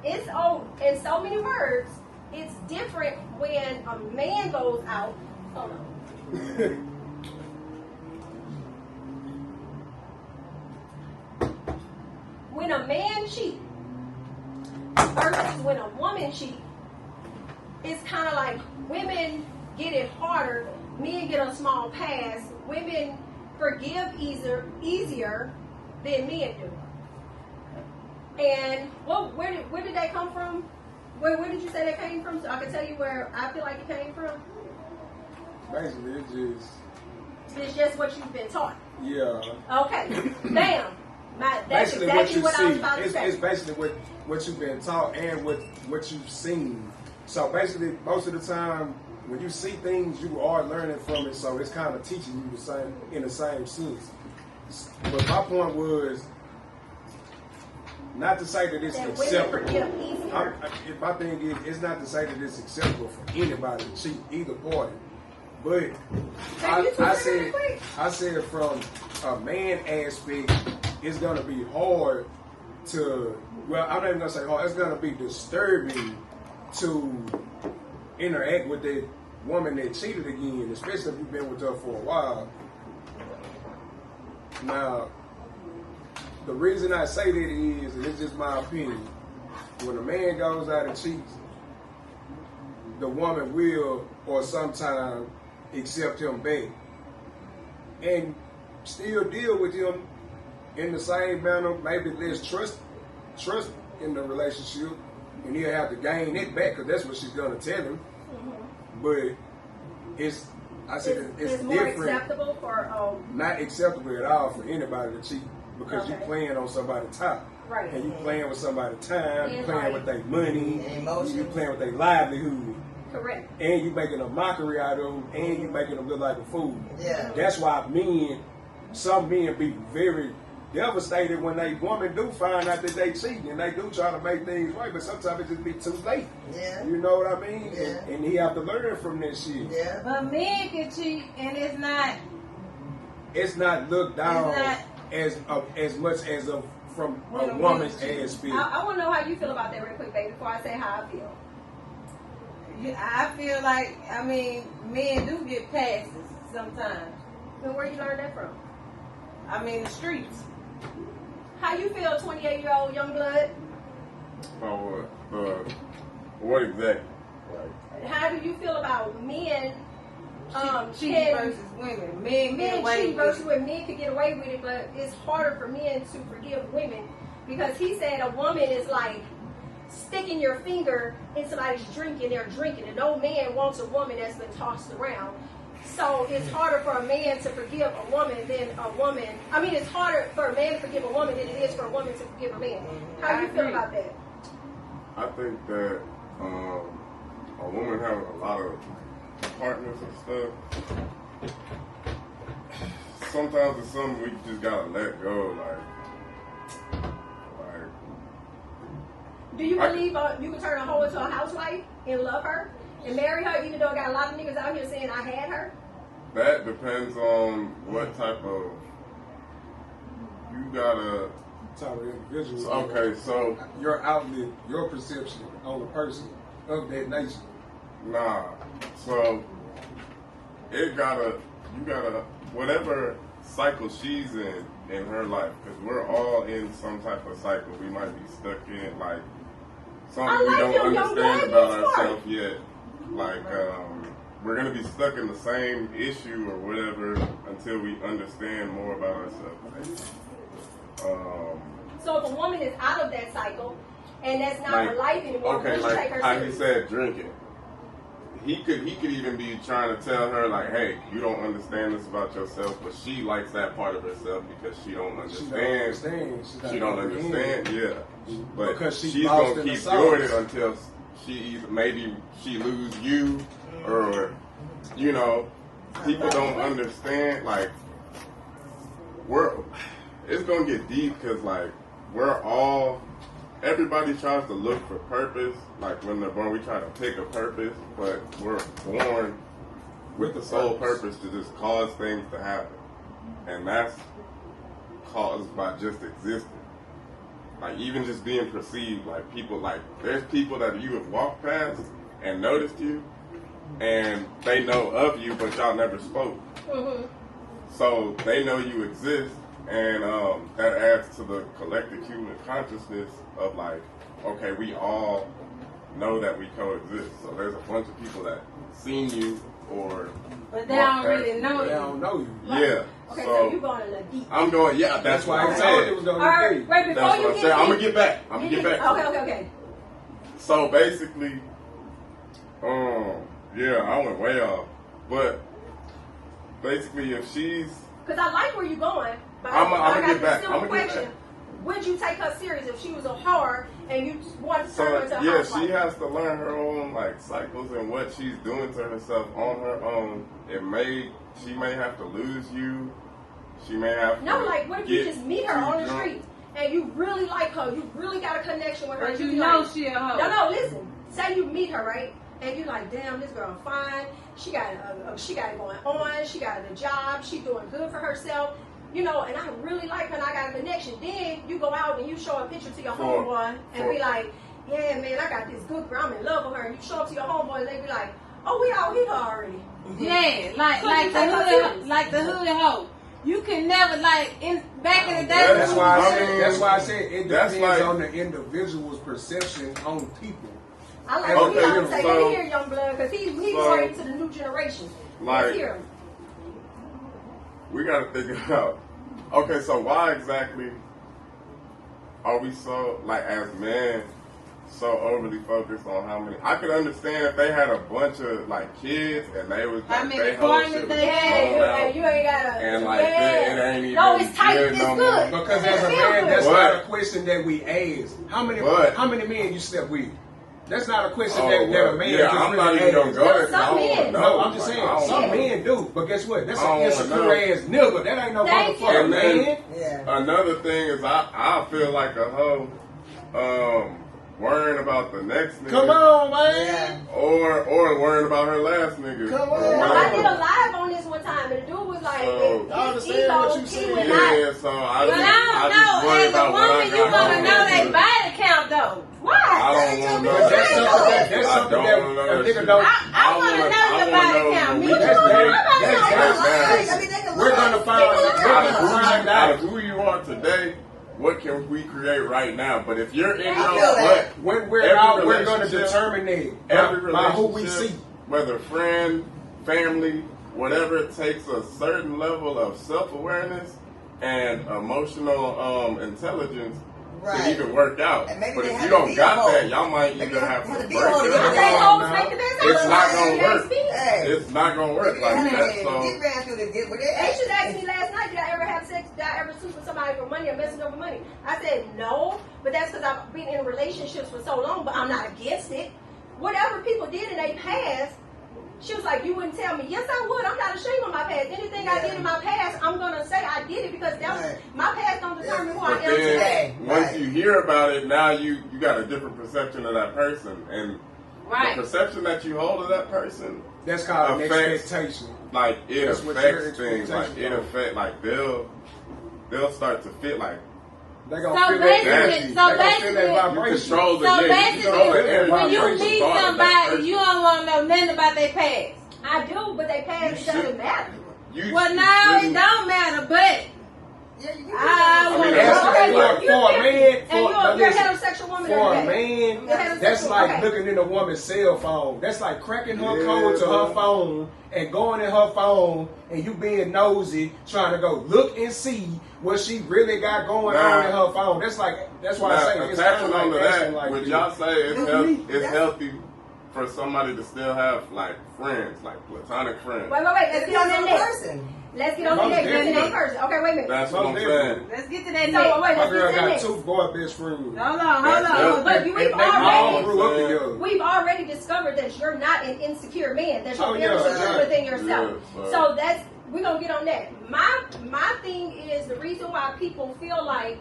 S1: it's in so many words, it's different when a man goes out. Hold on. When a man cheats versus when a woman cheats, it's kind of like women get it harder, men get a small pass. Women forgive easier than men do. And where did that come from? Where did you say that came from? So I can tell you where I feel like it came from.
S2: Basically,
S1: It's just what you've been taught.
S2: yeah.
S1: Okay. Bam. That's
S2: Basically,
S1: exactly what I was
S2: see.
S1: about to say.
S2: It's basically what you've been taught and what you've seen. So basically, most of the time, when you see things, you are learning from it. So it's kind of teaching you in the same sense. But my point was not to say that it's
S1: That women
S2: acceptable.
S1: forgive easier.
S2: My thing is, it's not to say that it's acceptable for anybody to cheat, either party. But I said from a man aspect, it's gonna be hard to. Well, I'm not even gonna say hard. It's gonna be disturbing to interact with that woman that cheated again, especially if you've been with her for a while. Now, the reason I say that is, and it's just my opinion, when a man goes out and cheats, the woman will, or sometime, accept him back and still deal with him in the same manner, maybe less trust in the relationship, and he'll have to gain it back because that's what she's gonna tell him.
S1: Mm-hmm.
S2: But it's
S1: more
S2: different.
S1: acceptable for
S2: Not acceptable at all for anybody to cheat because
S1: Okay.
S2: you're playing on somebody's top.
S1: Right.
S2: And you playing with somebody's time, you
S1: And
S2: playing
S1: life.
S2: with their money,
S4: And emotions.
S2: you playing with their livelihood,
S1: correct.
S2: and you making a mockery out of them, and you making them look like a fool.
S4: Yeah.
S2: That's why some men be very devastated when they woman do find out that they cheating, and they do try to make things right, but sometimes it just be too late.
S4: Yeah.
S2: You know what I mean?
S4: Yeah.
S2: And he have to learn from that shit.
S4: Yeah.
S3: But men can cheat, and it's not.
S2: It's not looked down
S3: It's
S2: as much as from
S3: When
S2: a
S3: a
S2: woman's
S3: woman
S2: aspect.
S1: I want to know how you feel about that real quick, baby, before I say how I feel.
S3: I feel like, men do get passes sometimes.
S1: And where you learned that from?
S3: The streets.
S1: How you feel, 28-year-old young blood?
S5: What exactly? Like,
S1: How do you feel about men
S3: cheat
S1: can
S3: versus women. Men get
S1: men
S3: away
S1: cheat
S3: with
S1: versus
S3: it.
S1: women. Men could get away with it, but it's harder for men to forgive women because he said a woman is like sticking your finger in somebody's drink and they're drinking, and no man wants a woman that's been tossed around. So it's harder for a man to forgive a woman than a woman. I mean, it's harder for a man to forgive a woman than it is for a woman to forgive a man. How do you feel about that?
S5: I think that a woman having a lot of partners and stuff, sometimes it's something we just gotta let go.
S1: Do you believe you can turn a hoe into a housewife and love her and marry her, even though I got a lot of niggas out here saying I had her?
S5: That depends on what type of, you gotta,
S2: Type of individual.
S5: okay, so,
S2: Your outlet, your perception on the person of that nature.
S5: nah, so, you gotta, whatever cycle she's in her life, because we're all in some type of cycle we might be stuck in, like, something we don't understand about ourselves yet. Like, we're going to be stuck in the same issue or whatever until we understand more about ourselves.
S1: So if a woman is out of that cycle and that's not her life anymore,
S5: okay,
S1: would you take her
S5: how he
S1: serious?
S5: said drinking. He could even be trying to tell her, like, hey, you don't understand this about yourself, but she likes that part of herself because she don't understand. She don't understand, yeah. But
S2: Because
S5: she's
S2: she's
S5: gonna keep doing it until maybe she lose you, or people don't understand. Like, it's gonna get deep because like everybody tries to look for purpose. Like when they're born, we try to pick a purpose, but we're born with the sole purpose to just cause things to happen, and that's caused by just existing. Like even just being perceived, like people, like there's people that you have walked past and noticed you, and they know of you, but y'all never spoke.
S1: Mm-hmm.
S5: So they know you exist, and that adds to the collective human consciousness of like, okay, we all know that we coexist. So there's a bunch of people that seen you or
S3: but they don't really know
S2: They
S3: you.
S2: don't know you.
S5: Yeah.
S1: Okay, so you're going a little deep.
S5: I'm going. Yeah, that's why I
S2: I
S5: said.
S2: told you it was going
S1: All
S2: to
S1: right,
S2: be.
S1: wait, before
S5: That's
S1: you
S5: what I'm
S1: get
S5: saying. I'm gonna
S1: deep,
S5: get back. I'm gonna get back.
S1: Okay.
S5: So basically, yeah, I went way off. But basically, if she's,
S1: Because I like where you're going, but
S5: I'm
S1: I
S5: gonna
S1: got
S5: get back.
S1: this
S5: I'm
S1: simple
S5: gonna get
S1: question.
S5: back.
S1: Would you take her serious if she was a whore and you wanted to turn her
S5: so
S1: into a
S5: yeah,
S1: housewife?
S5: she has to learn her own like cycles and what she's doing to herself on her own. She may have to lose you. She may have to.
S1: No, like what if you just meet her
S5: too
S1: on the
S5: drunk.
S1: street and you really like her, you really got a connection with her.
S3: But
S1: and
S3: you
S1: be
S3: know
S1: like,
S3: she a hoe.
S1: No, listen. Say you meet her, right? And you like, damn, this girl fine. She got it going on. She got a job. She doing good for herself. And I really like her and I got a connection. Then you go out and you show a picture to your homeboy and be like, yeah, man, I got this good girl. I'm in love with her. And you show up to your homeboy and they be like, oh, we all hit her already.
S3: Yeah,
S1: Could you take her serious?
S3: like the hood hoe. You can never back in the day.
S2: That's why I said it
S5: That's
S2: depends
S5: like-
S2: on the individual's perception on people.
S1: I like
S5: Okay,
S1: what he always say.
S5: so-
S1: Let me hear young blood because he's more into the new generation. Let's
S5: Like-
S1: hear him.
S5: We got to think about. Okay, so why exactly are we so like as men so overly focused on how many? I could understand if they had a bunch of like kids and they was
S3: How
S5: like
S3: many
S5: they whole
S3: partners
S5: shit was
S3: they
S5: blown
S1: Yeah,
S5: out.
S1: you ain't gotta.
S5: And like it ain't even
S1: No, it's tight.
S5: good
S1: It's
S5: no
S1: good.
S5: more.
S2: Because
S1: It
S2: as a
S1: feel
S2: man,
S1: good.
S2: that's
S5: What?
S2: not a question that we ask. How many men you slept with? That's not a question that a man
S5: yeah,
S2: just
S5: I'm
S2: really
S5: not even gonna
S2: asks.
S5: go there.
S1: Some
S5: I don't
S1: men.
S5: wanna know.
S2: No, I'm just
S5: Like,
S2: saying,
S5: I don't
S2: some
S5: wanna-
S2: men do. But guess what? That's
S5: I don't
S2: an
S5: wanna
S2: insecure
S5: know.
S2: ass nigga. That ain't no
S1: Thank you.
S2: motherfucking
S5: And then-
S2: man.
S4: Yeah.
S5: Another thing is I feel like a hoe worrying about the next nigga.
S2: Come on, man.
S5: Or worrying about her last nigga.
S2: Come on.
S5: Or
S1: No, I
S5: whatever.
S1: did a live on this one time, and the dude was like,
S5: So-
S2: I understand what you said.
S5: Yeah, so I
S3: But
S5: just,
S3: I
S5: just
S3: don't
S5: worry
S3: know. As a
S5: about what I
S3: woman, you
S5: got
S3: gonna
S5: going
S3: know
S5: on.
S3: they body count though.
S1: Why?
S5: I don't want to know
S2: But
S5: that.
S2: that's something
S5: I
S2: that
S5: don't know
S2: a
S5: that
S2: nigga
S5: shit.
S2: don't.
S3: I want to know your body count. Me
S5: when we
S3: too.
S5: just date.
S2: That's
S4: I mean, they can
S2: We're
S4: look
S2: gonna
S4: at-
S2: find.
S4: they can look
S2: We're
S4: at
S2: gonna
S4: us.
S2: find
S5: Out
S2: out
S5: of who you are today, what can we create right now? But if you're in
S4: I
S5: your
S4: feel that.
S5: butt,
S2: when we're
S5: every
S2: out. We're gonna
S5: relationship-
S2: determine
S5: every
S2: that by who we
S5: relationship,
S2: see.
S5: whether friend, family, whatever it takes a certain level of self-awareness and emotional intelligence to even work out. But if you don't got that, y'all might either have to break it up. It's not gonna work. It's not gonna work like that. So
S1: They should ask me last night, did I ever have sex? Did I ever sleep with somebody for money or messing over money? I said no, but that's because I've been in relationships for so long, but I'm not against it. Whatever people did in their past, she was like, you wouldn't tell me. Yes, I would. I'm not ashamed of my past. Anything I did in my past, I'm going to say I did it because that was, my past don't determine who I am today.
S5: Once you hear about it, now you got a different perception of that person. And the perception that you hold of that person,
S2: that's called an expectation.
S5: Like, it affects things. Like, it affects, like, they'll start to fit like,
S2: they're going to feel that vibration.
S3: When you meet somebody, you don't want to know nothing about their past.
S1: I do, but their past doesn't matter.
S3: Well, no, it don't matter, but
S2: for a man,
S1: you're a heterosexual woman.
S2: For a man, that's like looking in a woman's cell phone. That's like cracking her code to her phone and going in her phone and you being nosy, trying to go look and see what she really got going on in her phone. That's why I say it's
S5: attaching on to that. Like would y'all say it's healthy for somebody to still have like friends, like platonic friends?
S1: Wait. Let's get on that next. Let's get on the next person. Okay, wait a minute.
S5: That's what I'm saying.
S3: Let's get to that next.
S2: My girl got 2 boy best friends.
S3: Hold on.
S1: But we've already discovered that you're not an insecure man. That you're insecure within yourself. So that's we're gonna get on that. My thing is the reason why people feel like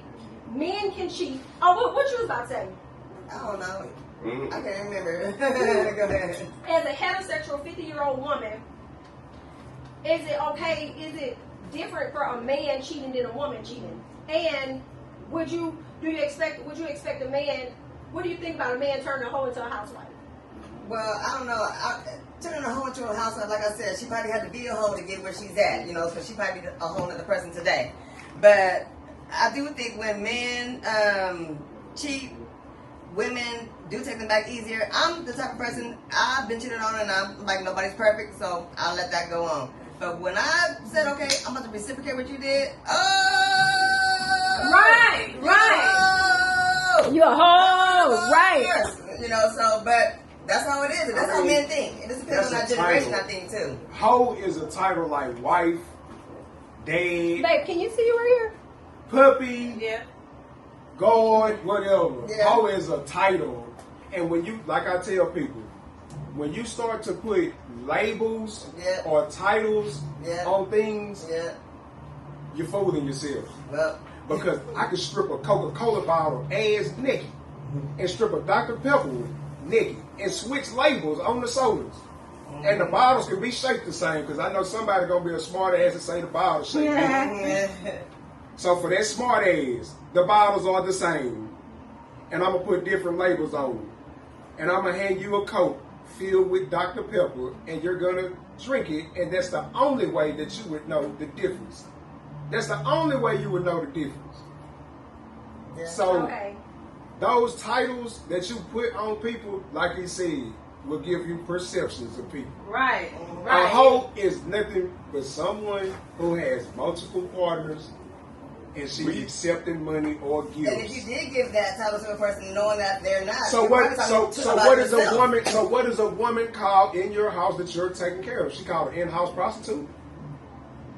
S1: men can cheat. Oh, what you was about to say?
S4: I don't know. I can't remember. Go ahead.
S1: As a heterosexual 50-year-old woman, is it okay? Is it different for a man cheating than a woman cheating? And would you expect a man? What do you think about a man turning a hoe into a housewife?
S4: Well, I don't know. Turning a hoe into a housewife, like I said, she probably had to be a hoe to get where she's at, so she probably be a whole other person today. But I do think when men cheat, women do take them back easier. I'm the type of person, I've been cheated on and I'm like, nobody's perfect, so I'll let that go on. But when I said, okay, I'm about to reciprocate what you did,
S3: right.
S1: You a hoe, right.
S4: But that's how it is. That's how men think. It just depends on our generation, I think, too.
S2: Hoe is a title like wife, dad.
S1: Babe, can you see you right here?
S2: Puppy.
S3: Yeah.
S2: God, whatever.
S4: Yeah.
S2: Hoe is a title. And when you, like I tell people, when you start to put labels or titles on things, you're fooling yourself.
S4: Well,
S2: because I could strip a Coca-Cola bottle ass naked and strip a Dr. Pepper naked and switch labels on the sodas. And the bottles can be shaped the same because I know somebody going to be a smart ass and say the bottle shaped. So for that smart ass, the bottles are the same. And I'm going to put different labels on them. And I'm going to hand you a Coke filled with Dr. Pepper and you're going to drink it. And that's the only way that you would know the difference. That's the only way you would know the difference. Yeah. So those titles that you put on people, like he said, will give you perceptions of people.
S3: Right.
S2: A hoe is nothing but someone who has multiple partners and she's accepting money or gifts.
S4: And if you did give that title to a person knowing that they're not,
S2: so what is a woman called in your house that you're taking care of? She called an in-house prostitute.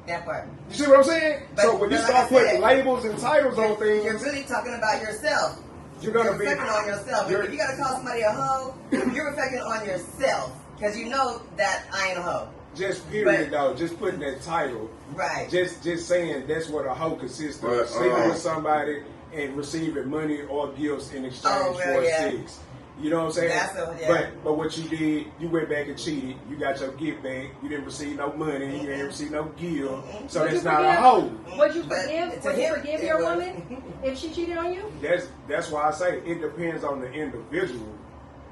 S4: That part.
S2: You see what I'm saying? But, so when you start putting labels and titles on things,
S4: you're really talking about yourself.
S2: You're gonna be
S4: reflecting on yourself. If you gotta call somebody a hoe, you're reflecting on yourself because you know that I ain't a hoe.
S2: Just period though. Just putting that title.
S4: Right.
S2: Just saying that's what a hoe consists of. Sleeping with somebody and receiving money or gifts in exchange for sex. You know what I'm saying? But what you did, you went back and cheated. You got your gift back. You didn't receive no money. You didn't receive no gift. So that's not a hoe.
S1: Would you forgive your woman if she cheated on you?
S2: That's why I say it depends on the individual.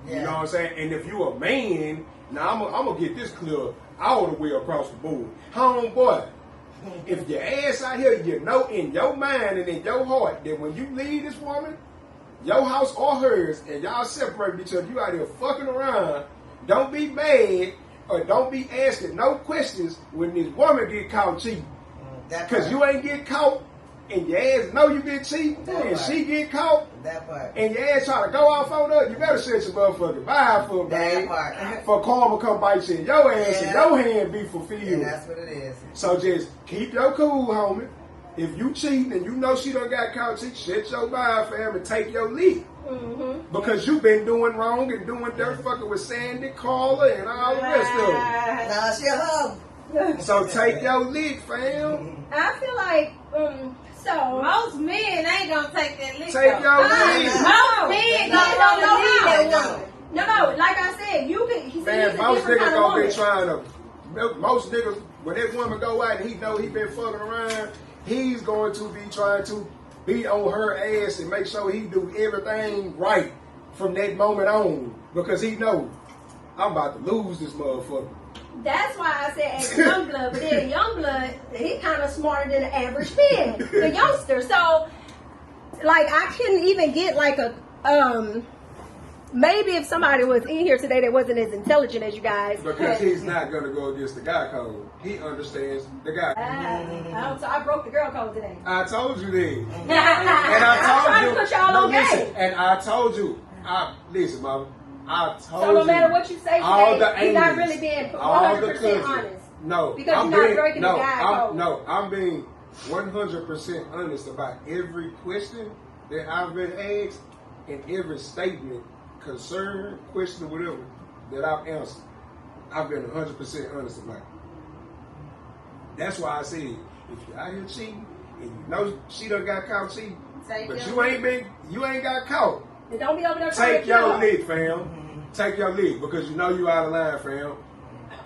S2: You know what I'm saying? And if you a man, now I'm gonna get this clear all the way across the board. Homeboy, if your ass out here, you know in your mind and in your heart that when you leave this woman, your house or hers, and y'all separate each other, you out here fucking around, don't be mad or don't be asking no questions when this woman get caught cheating. Because you ain't get caught and your ass know you been cheating and she get caught and your ass try to go off on her, you better shut your motherfucking vibe for, man. For karma come bite you in your ass and your hand be fulfilled.
S4: And that's what it is.
S2: So just keep your cool, homie. If you cheating and you know she done got caught cheating, shut your vibe, fam, and take your lick. Because you been doing wrong and doing dirt fucking with Sandy, Carla, and all the rest of them.
S4: Nah, she a hoe.
S2: So take your lick, fam.
S1: I feel like, so
S3: Most men ain't gonna take that lick.
S2: Take your lick.
S3: Most men don't know
S1: leave
S3: that
S1: that
S3: woman.
S1: No, like I said, you can. He said
S2: Man, most niggas gonna
S1: woman.
S2: be trying to. Most niggas, when that woman go out and he know he been fucking around, he's going to be trying to beat on her ass and make sure he do everything right from that moment on because he know I'm about to lose this motherfucker.
S1: That's why I said as Youngblood, but then Youngblood, he kind of smarter than the average man, the youngster. So, like, I couldn't even get like a maybe if somebody was in here today that wasn't as intelligent as you guys.
S2: Because he's not gonna go against the guy code. He understands the guy.
S1: So I broke the girl code today.
S2: I told you that.
S1: And
S2: I told you.
S1: put y'all on
S2: listen,
S1: game.
S2: and I told you. Listen, mama. I told you.
S1: So no matter what you say
S2: all
S1: today,
S2: the
S1: you're not
S2: angles,
S1: really being
S2: all the
S1: 100%
S2: cousins.
S1: honest.
S2: No,
S1: Because
S2: I'm
S1: you're not
S2: being,
S1: breaking the guy code.
S2: No, I'm being 100% honest about every question that I've been asked and every statement, concern, question, or whatever that I've answered. I've been 100% honest about it. That's why I said, if you're out here cheating and you know she done got caught cheating, but you ain't got caught.
S1: And don't be over there trying
S2: Take
S1: to kill
S2: your
S1: her.
S2: lick, fam. Take your lick because you know you out of line, fam.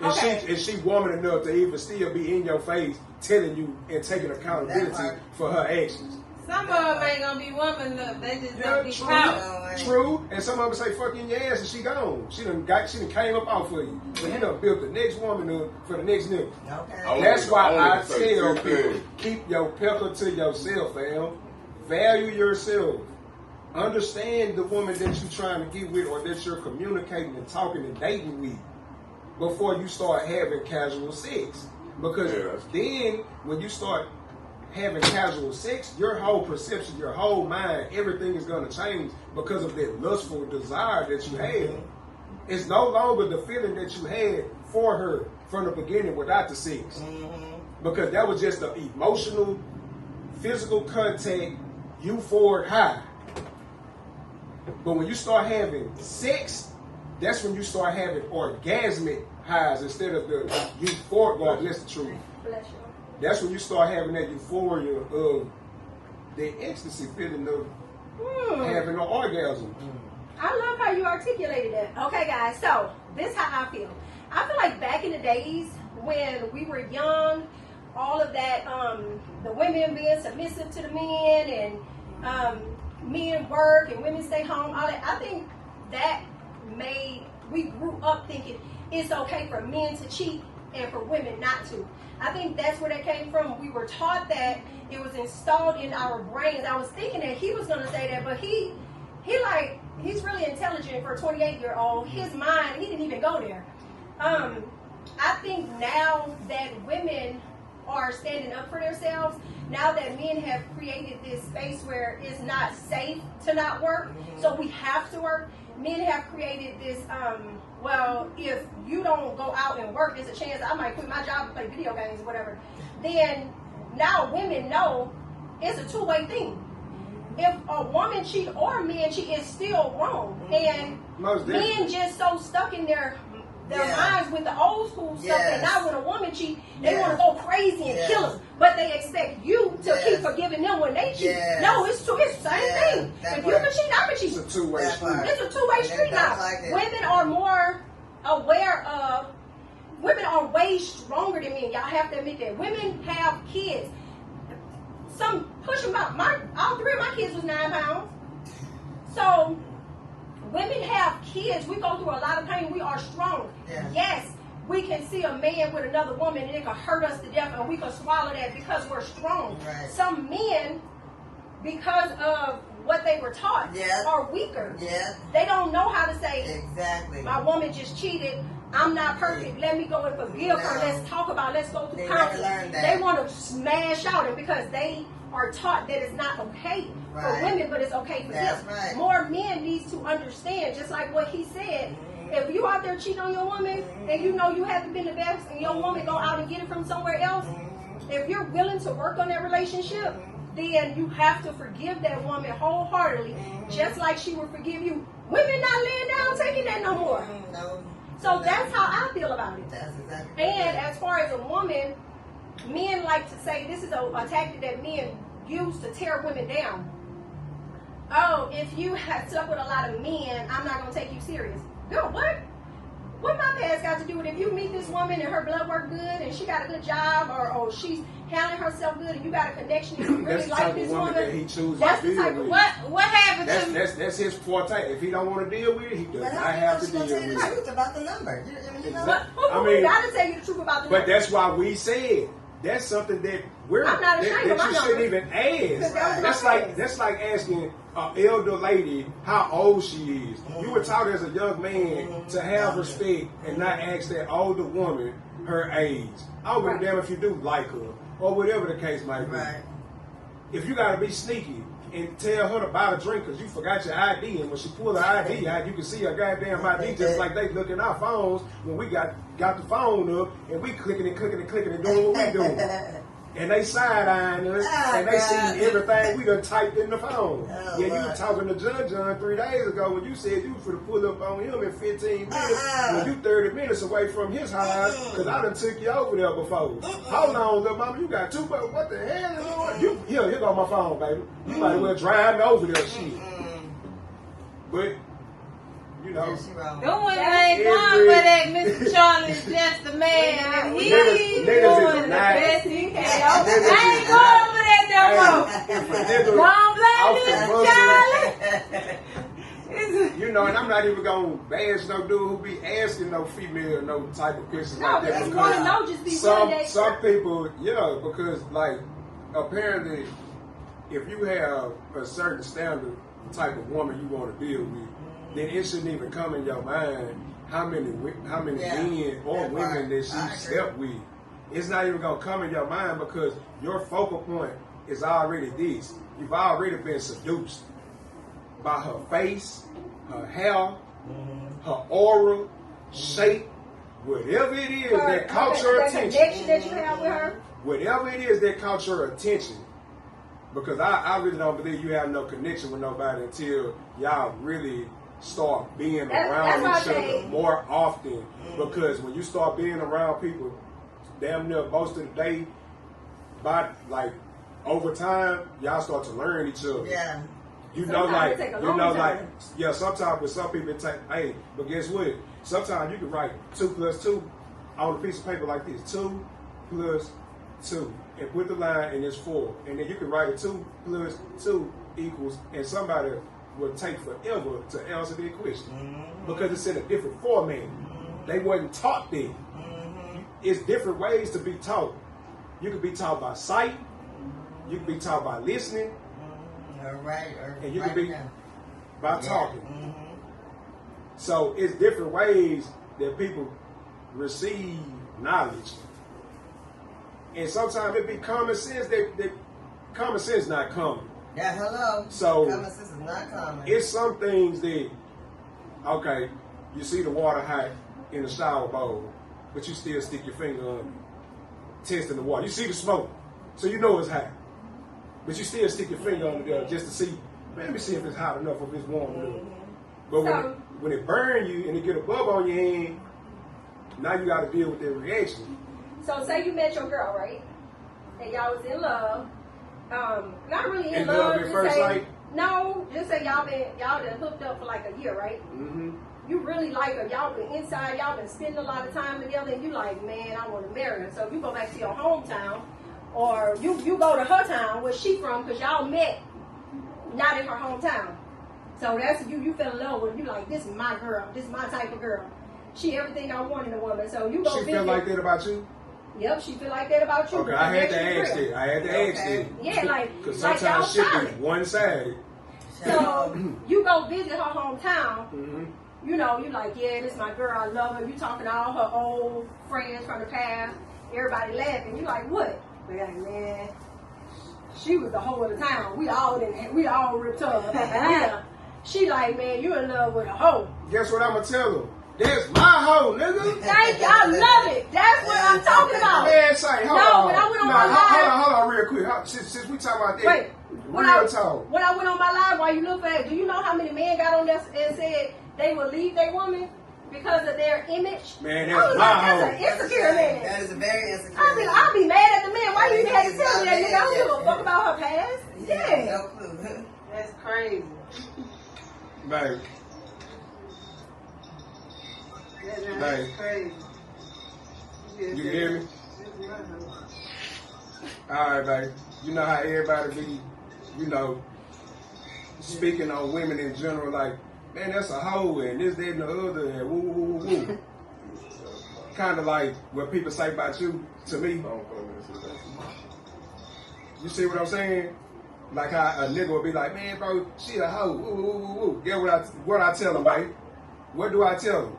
S2: And
S1: Okay.
S2: she woman enough to even still be in your face telling you and taking accountability for her actions.
S3: Some of them ain't gonna be woman enough. They just
S2: Yeah,
S3: gonna be
S2: true.
S3: caught.
S2: True. And some of them say fuck in your ass and she gone. She done came up off for you. So you done built the next woman up for the next nigga.
S4: Okay.
S2: That's why I
S5: Only say
S2: tell
S5: two
S2: people,
S5: things.
S2: keep your pepper to yourself, fam. Value yourself. Understand the woman that you're trying to get with or that you're communicating and talking and dating with before you start having casual sex. Because then when you start having casual sex, your whole perception, your whole mind, everything is going to change because of that lustful desire that you have. It's no longer the feeling that you had for her from the beginning without the sex. Because that was just the emotional, physical contact, euphoric high. But when you start having sex, that's when you start having orgasmic highs instead of the euphoric. God bless the truth.
S1: Bless you.
S2: That's when you start having that euphoria of the ecstasy feeling of having an orgasm.
S1: I love how you articulated that. Okay, guys, so this is how I feel. I feel like back in the days when we were young, all of that, the women being submissive to the men and men work and women stay home, all that, I think that we grew up thinking it's okay for men to cheat and for women not to. I think that's where that came from. We were taught that. It was installed in our brains. I was thinking that he was going to say that, but he's really intelligent for a 28-year-old. His mind, he didn't even go there. I think now that women are standing up for themselves, now that men have created this space where it's not safe to not work, so we have to work, men have created this, well, if you don't go out and work, there's a chance I might quit my job and play video games or whatever. Then now women know it's a two-way thing. If a woman cheat or a man cheat, it's still wrong. And men just so stuck in their minds with the old school stuff, and now when a woman cheat, they want to go crazy and kill them. But they expect you to keep forgiving them when they cheat. No, it's the same thing. If you can cheat, I can cheat.
S2: It's a two-way street.
S1: It's a two-way street now. Women are more aware of, women are way stronger than men. Y'all have to admit that. Women have kids. Some push them out. All three of my kids was 9 pounds. So women have kids. We go through a lot of pain. We are strong. Yes, we can see a man with another woman and it can hurt us to death and we can swallow that because we're strong. Some men, because of what they were taught, are weaker. They don't know how to say, my woman just cheated. I'm not perfect. Let me go and forgive her. Let's talk about it. Let's go through
S4: They never
S1: counseling.
S4: learned that.
S1: They want to smash out it because they are taught that it's not okay for
S4: Right.
S1: women, but it's okay for
S4: That's
S1: them.
S4: right.
S1: More men need to understand, just like what he said. If you out there cheating on your woman and you know you haven't been the best and your woman go out and get it from somewhere else, if you're willing to work on that relationship, then you have to forgive that woman wholeheartedly, just like she would forgive you. Women not laying down taking that no more.
S4: No.
S1: So that's how I feel about it.
S4: That's exactly.
S1: And as far as a woman, men like to say this is a tactic that men use to tear women down. Oh, if you have slept with a lot of men, I'm not going to take you serious. Girl, what? What my past got to do with if you meet this woman and her blood work good and she got a good job or she's handling herself good and you got a connection and you really
S2: That's the
S1: like
S2: type
S1: this
S2: of woman that he
S1: woman?
S2: chooses
S1: That's
S2: to
S1: the
S2: deal
S1: type of
S2: with.
S3: What happened to
S2: That's his forte. If he don't want to deal with it, he does
S4: But
S2: not
S4: how
S2: have
S4: you
S2: to
S4: know
S2: deal
S4: she's gonna tell you
S2: with
S4: the
S2: it.
S4: truth about the number? You know?
S2: Exactly.
S1: Who
S2: I mean,
S1: gotta tell you the truth about the
S2: But
S1: number?
S2: that's why we said that's something that
S1: I'm not ashamed of my
S2: that you shouldn't
S1: number.
S2: even ask.
S1: Right.
S2: That's like asking an elder lady how old she is. You were taught as a young man to have respect and not ask that older woman her age. I don't give a damn if you do like her or whatever the case might be.
S4: Right.
S2: If you gotta be sneaky and tell her to buy a drink because you forgot your ID, and when she pull her ID out, you can see her goddamn ID just like they look in our phones when we got the phone up and we clicking and clicking and clicking and doing what we doing. And they side-eyeing us, and they see everything we done typed in the phone.
S4: Oh,
S2: You
S4: Lord.
S2: were talking to John 3 days ago when you said you was finna pull up on him in 15 minutes when you 30 minutes away from his house because I done took you over there before. Hold on, little mama, you got two, but what the hell is going on? Here go my phone, baby. You might as well drive me over there, shit. But, you know,
S4: She wrong.
S3: Them women ain't going for that. Mr. Charlie's just a man, and he's
S2: Niggas
S3: doing
S2: is
S3: the
S2: not-
S3: best he can.
S2: Niggas
S3: I ain't
S2: is
S3: going for that no more.
S2: if a nigga
S3: Don't blame
S2: off the
S3: Mr.
S2: muscle,
S3: Charlie.
S2: you know, and I'm not even gonna bash no dude who be asking no female no type of questions
S1: No,
S2: like that.
S1: because you want to know, just be
S2: some
S1: willing to
S2: some
S1: accept.
S2: people, yeah, because like apparently, if you have a certain standard type of woman you want to deal with, then it shouldn't even come in your mind how many
S4: Yeah,
S2: men or
S4: that
S2: women
S4: part.
S2: that she
S4: I agree.
S2: slept with. It's not even gonna come in your mind because your focal point is already this. You've already been seduced by her face, her hair, her aura, shape, whatever it is that caught your
S1: that
S2: attention.
S1: connection that you have with her.
S2: Whatever it is that caught your attention. Because I really don't believe you have no connection with nobody until y'all really start being
S1: That's
S2: around
S1: what
S2: each
S1: I
S2: other
S1: think.
S2: more often. Because when you start being around people, damn near most of the day, by like over time, y'all start to learn each other.
S4: Yeah.
S2: You know,
S1: Sometimes
S2: like,
S1: it take a
S2: you
S1: long
S2: know, like,
S1: time.
S2: yeah, sometimes with some people it take, hey, but guess what? Sometimes you can write 2 + 2 on a piece of paper like this, 2 + 2, and put the line and it's 4. And then you can write it 2 + 2 equals, and somebody will take forever to answer their question because it's in a different format. They wasn't taught that. It's different ways to be taught. You can be taught by sight, you can be taught by listening,
S4: All right.
S2: and you
S4: right
S2: can be
S4: now.
S2: by talking. So it's different ways that people receive knowledge. And sometimes it be common sense that common sense not common.
S4: Yeah, hello.
S2: So-
S4: common sense is not common.
S2: It's some things that, okay, you see the water hot in the shower bowl, but you still stick your finger on it, testing the water. You see the smoke, so you know it's hot. But you still stick your finger on it there just to see, man, let me see if it's hot enough, if it's warm enough. But when it burn you and it get a bub on your hand, now you got to deal with that reaction.
S1: So say you met your girl, right? And y'all was in love. Not really in
S2: In love at
S1: just
S2: first
S1: say,
S2: sight?
S1: No, just say y'all been hooked up for like a year, right?
S2: Mm-hmm.
S1: You really like her. Y'all been inside. Y'all been spending a lot of time together, and you like, man, I want to marry her. So you go back to your hometown, or you go to her town where she from, because y'all met not in her hometown. So that's you fell in love with her. You like, this is my girl. This is my type of girl. She everything I want in a woman. So you go
S2: She
S1: visit.
S2: feel like that about you?
S1: Yep, she feel like that about you.
S2: Okay,
S1: because
S2: I had to
S1: that's your
S2: ask
S1: girl.
S2: that. I had to ask that.
S1: Yeah, like
S2: Because
S1: like
S2: sometimes
S1: y'all
S2: shit
S1: solid.
S2: be one-sided.
S1: So you go visit her hometown,
S2: Mm-hmm.
S1: you know, you like, yeah, this is my girl, I love her. You talking to all her old friends from the past, everybody laughing. You like, what? They're like, man, she was the hoe of the town. We all ripped her up. Yeah. She like, man, you in love with a hoe.
S2: Guess what I'm gonna tell them? That's my hoe, nigga.
S1: Thank you, I love it. That's what I'm talking about.
S2: Man, say, hold on.
S1: When I went on my live,
S2: hold on, real quick. Since we talking about that,
S1: wait,
S2: when
S1: I went on my live, while you look for that, do you know how many men got on there and said they would leave their woman because of their image?
S2: Man, that's my hoe.
S1: That's an insecure man.
S4: That is a very insecure
S1: I'll be mad at the man. Why you even had to tell me that, nigga? I don't give a fuck about her past. Yeah.
S4: No clue.
S3: That's crazy.
S2: Babe.
S3: That's crazy.
S2: You can hear me? Alright, babe. You know how everybody be, you know, speaking on women in general, like, man, that's a hoe, and this, that, and the other, and woo, woo, woo, woo. Kind of like what people say about you to me. You see what I'm saying? Like how a nigga would be like, man, bro, she a hoe, woo, woo, woo, woo. Get what I tell him, babe? What do I tell him?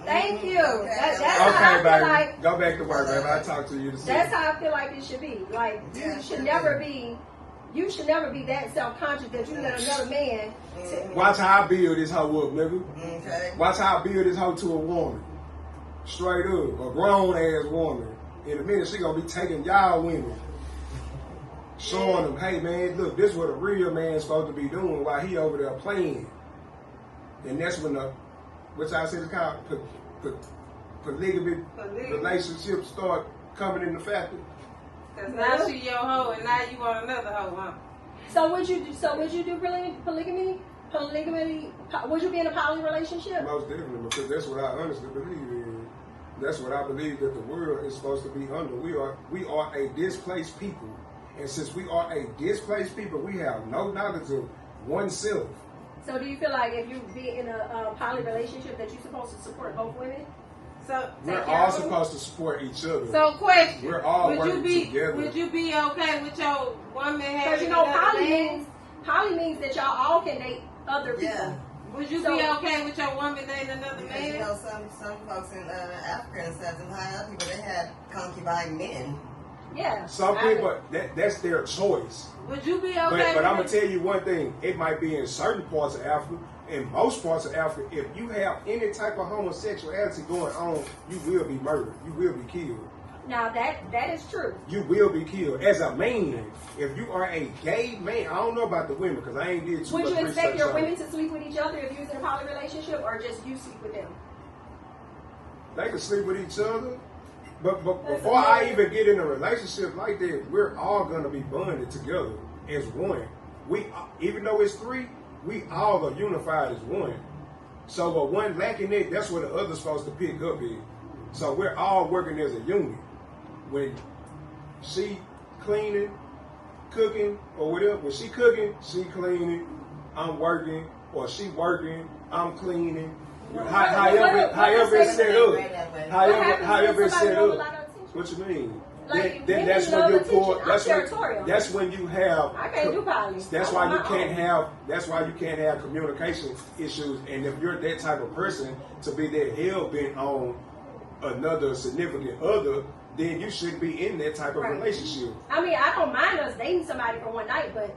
S1: Thank you. That's
S2: Okay,
S1: how I
S2: baby.
S1: feel like.
S2: Go back to work, baby. I'll talk to you to see.
S1: That's how I feel like it should be. Like you should never be that self-conscious that you let another man.
S2: Watch how I build this hoe up, nigga.
S4: Okay.
S2: Watch how I build this hoe to a woman. Straight up. A grown ass woman. In a minute, she gonna be taking y'all women. Showing them, hey man, look, this is what a real man's supposed to be doing while he over there playing. And that's when which I said is called polygamy relationships start coming into factor.
S3: Cause now she your hoe and now you want another hoe, huh?
S1: So would you do polygamy? Would you be in a poly relationship?
S2: Most definitely, because that's what I honestly believe in. That's what I believe that the world is supposed to be under. We are a displaced people. And since we are a displaced people, we have no knowledge of oneself.
S1: So do you feel like if you be in a poly relationship that you're supposed to support both women?
S3: So
S2: we're all supposed to support each other.
S3: So question.
S2: We're all working together.
S3: Would you be okay with your woman having
S1: because poly means that y'all all can date other people.
S4: Yeah.
S3: Would you be okay with your woman dating another
S4: because,
S3: man?
S4: you know, some folks in Africa and stuff, some high up people, they had concubine men.
S1: Yeah.
S2: Some people, that's their choice.
S3: Would you be okay?
S2: But I'm gonna tell you one thing. It might be in certain parts of Africa. In most parts of Africa, if you have any type of homosexuality going on, you will be murdered. You will be killed.
S1: Now that is true.
S2: You will be killed. As a man, if you are a gay man, I don't know about the women because I ain't did too much research.
S1: Would you expect your women to sleep with each other if you was in a poly relationship, or just you sleep with them?
S2: They can sleep with each other. But before I even get in a relationship like that, we're all gonna be bonded together as one. Even though it's three, we all are unified as one. So what one lacking it, that's what the other's supposed to pick up in. So we're all working as a unit. When she cleaning, cooking, or whatever, when she cooking, she cleaning, I'm working, or she working, I'm cleaning. However it's set up. However it's set up. What you mean?
S1: Like,
S2: then that's when you pour.
S1: territorial.
S2: That's when you have.
S1: I can't do poly.
S2: That's why you can't have. That's why you can't have communication issues. And if you're that type of person to be that hell bent on another significant other, then you shouldn't be in that type of relationship.
S1: I mean, I don't mind us dating somebody for one night, but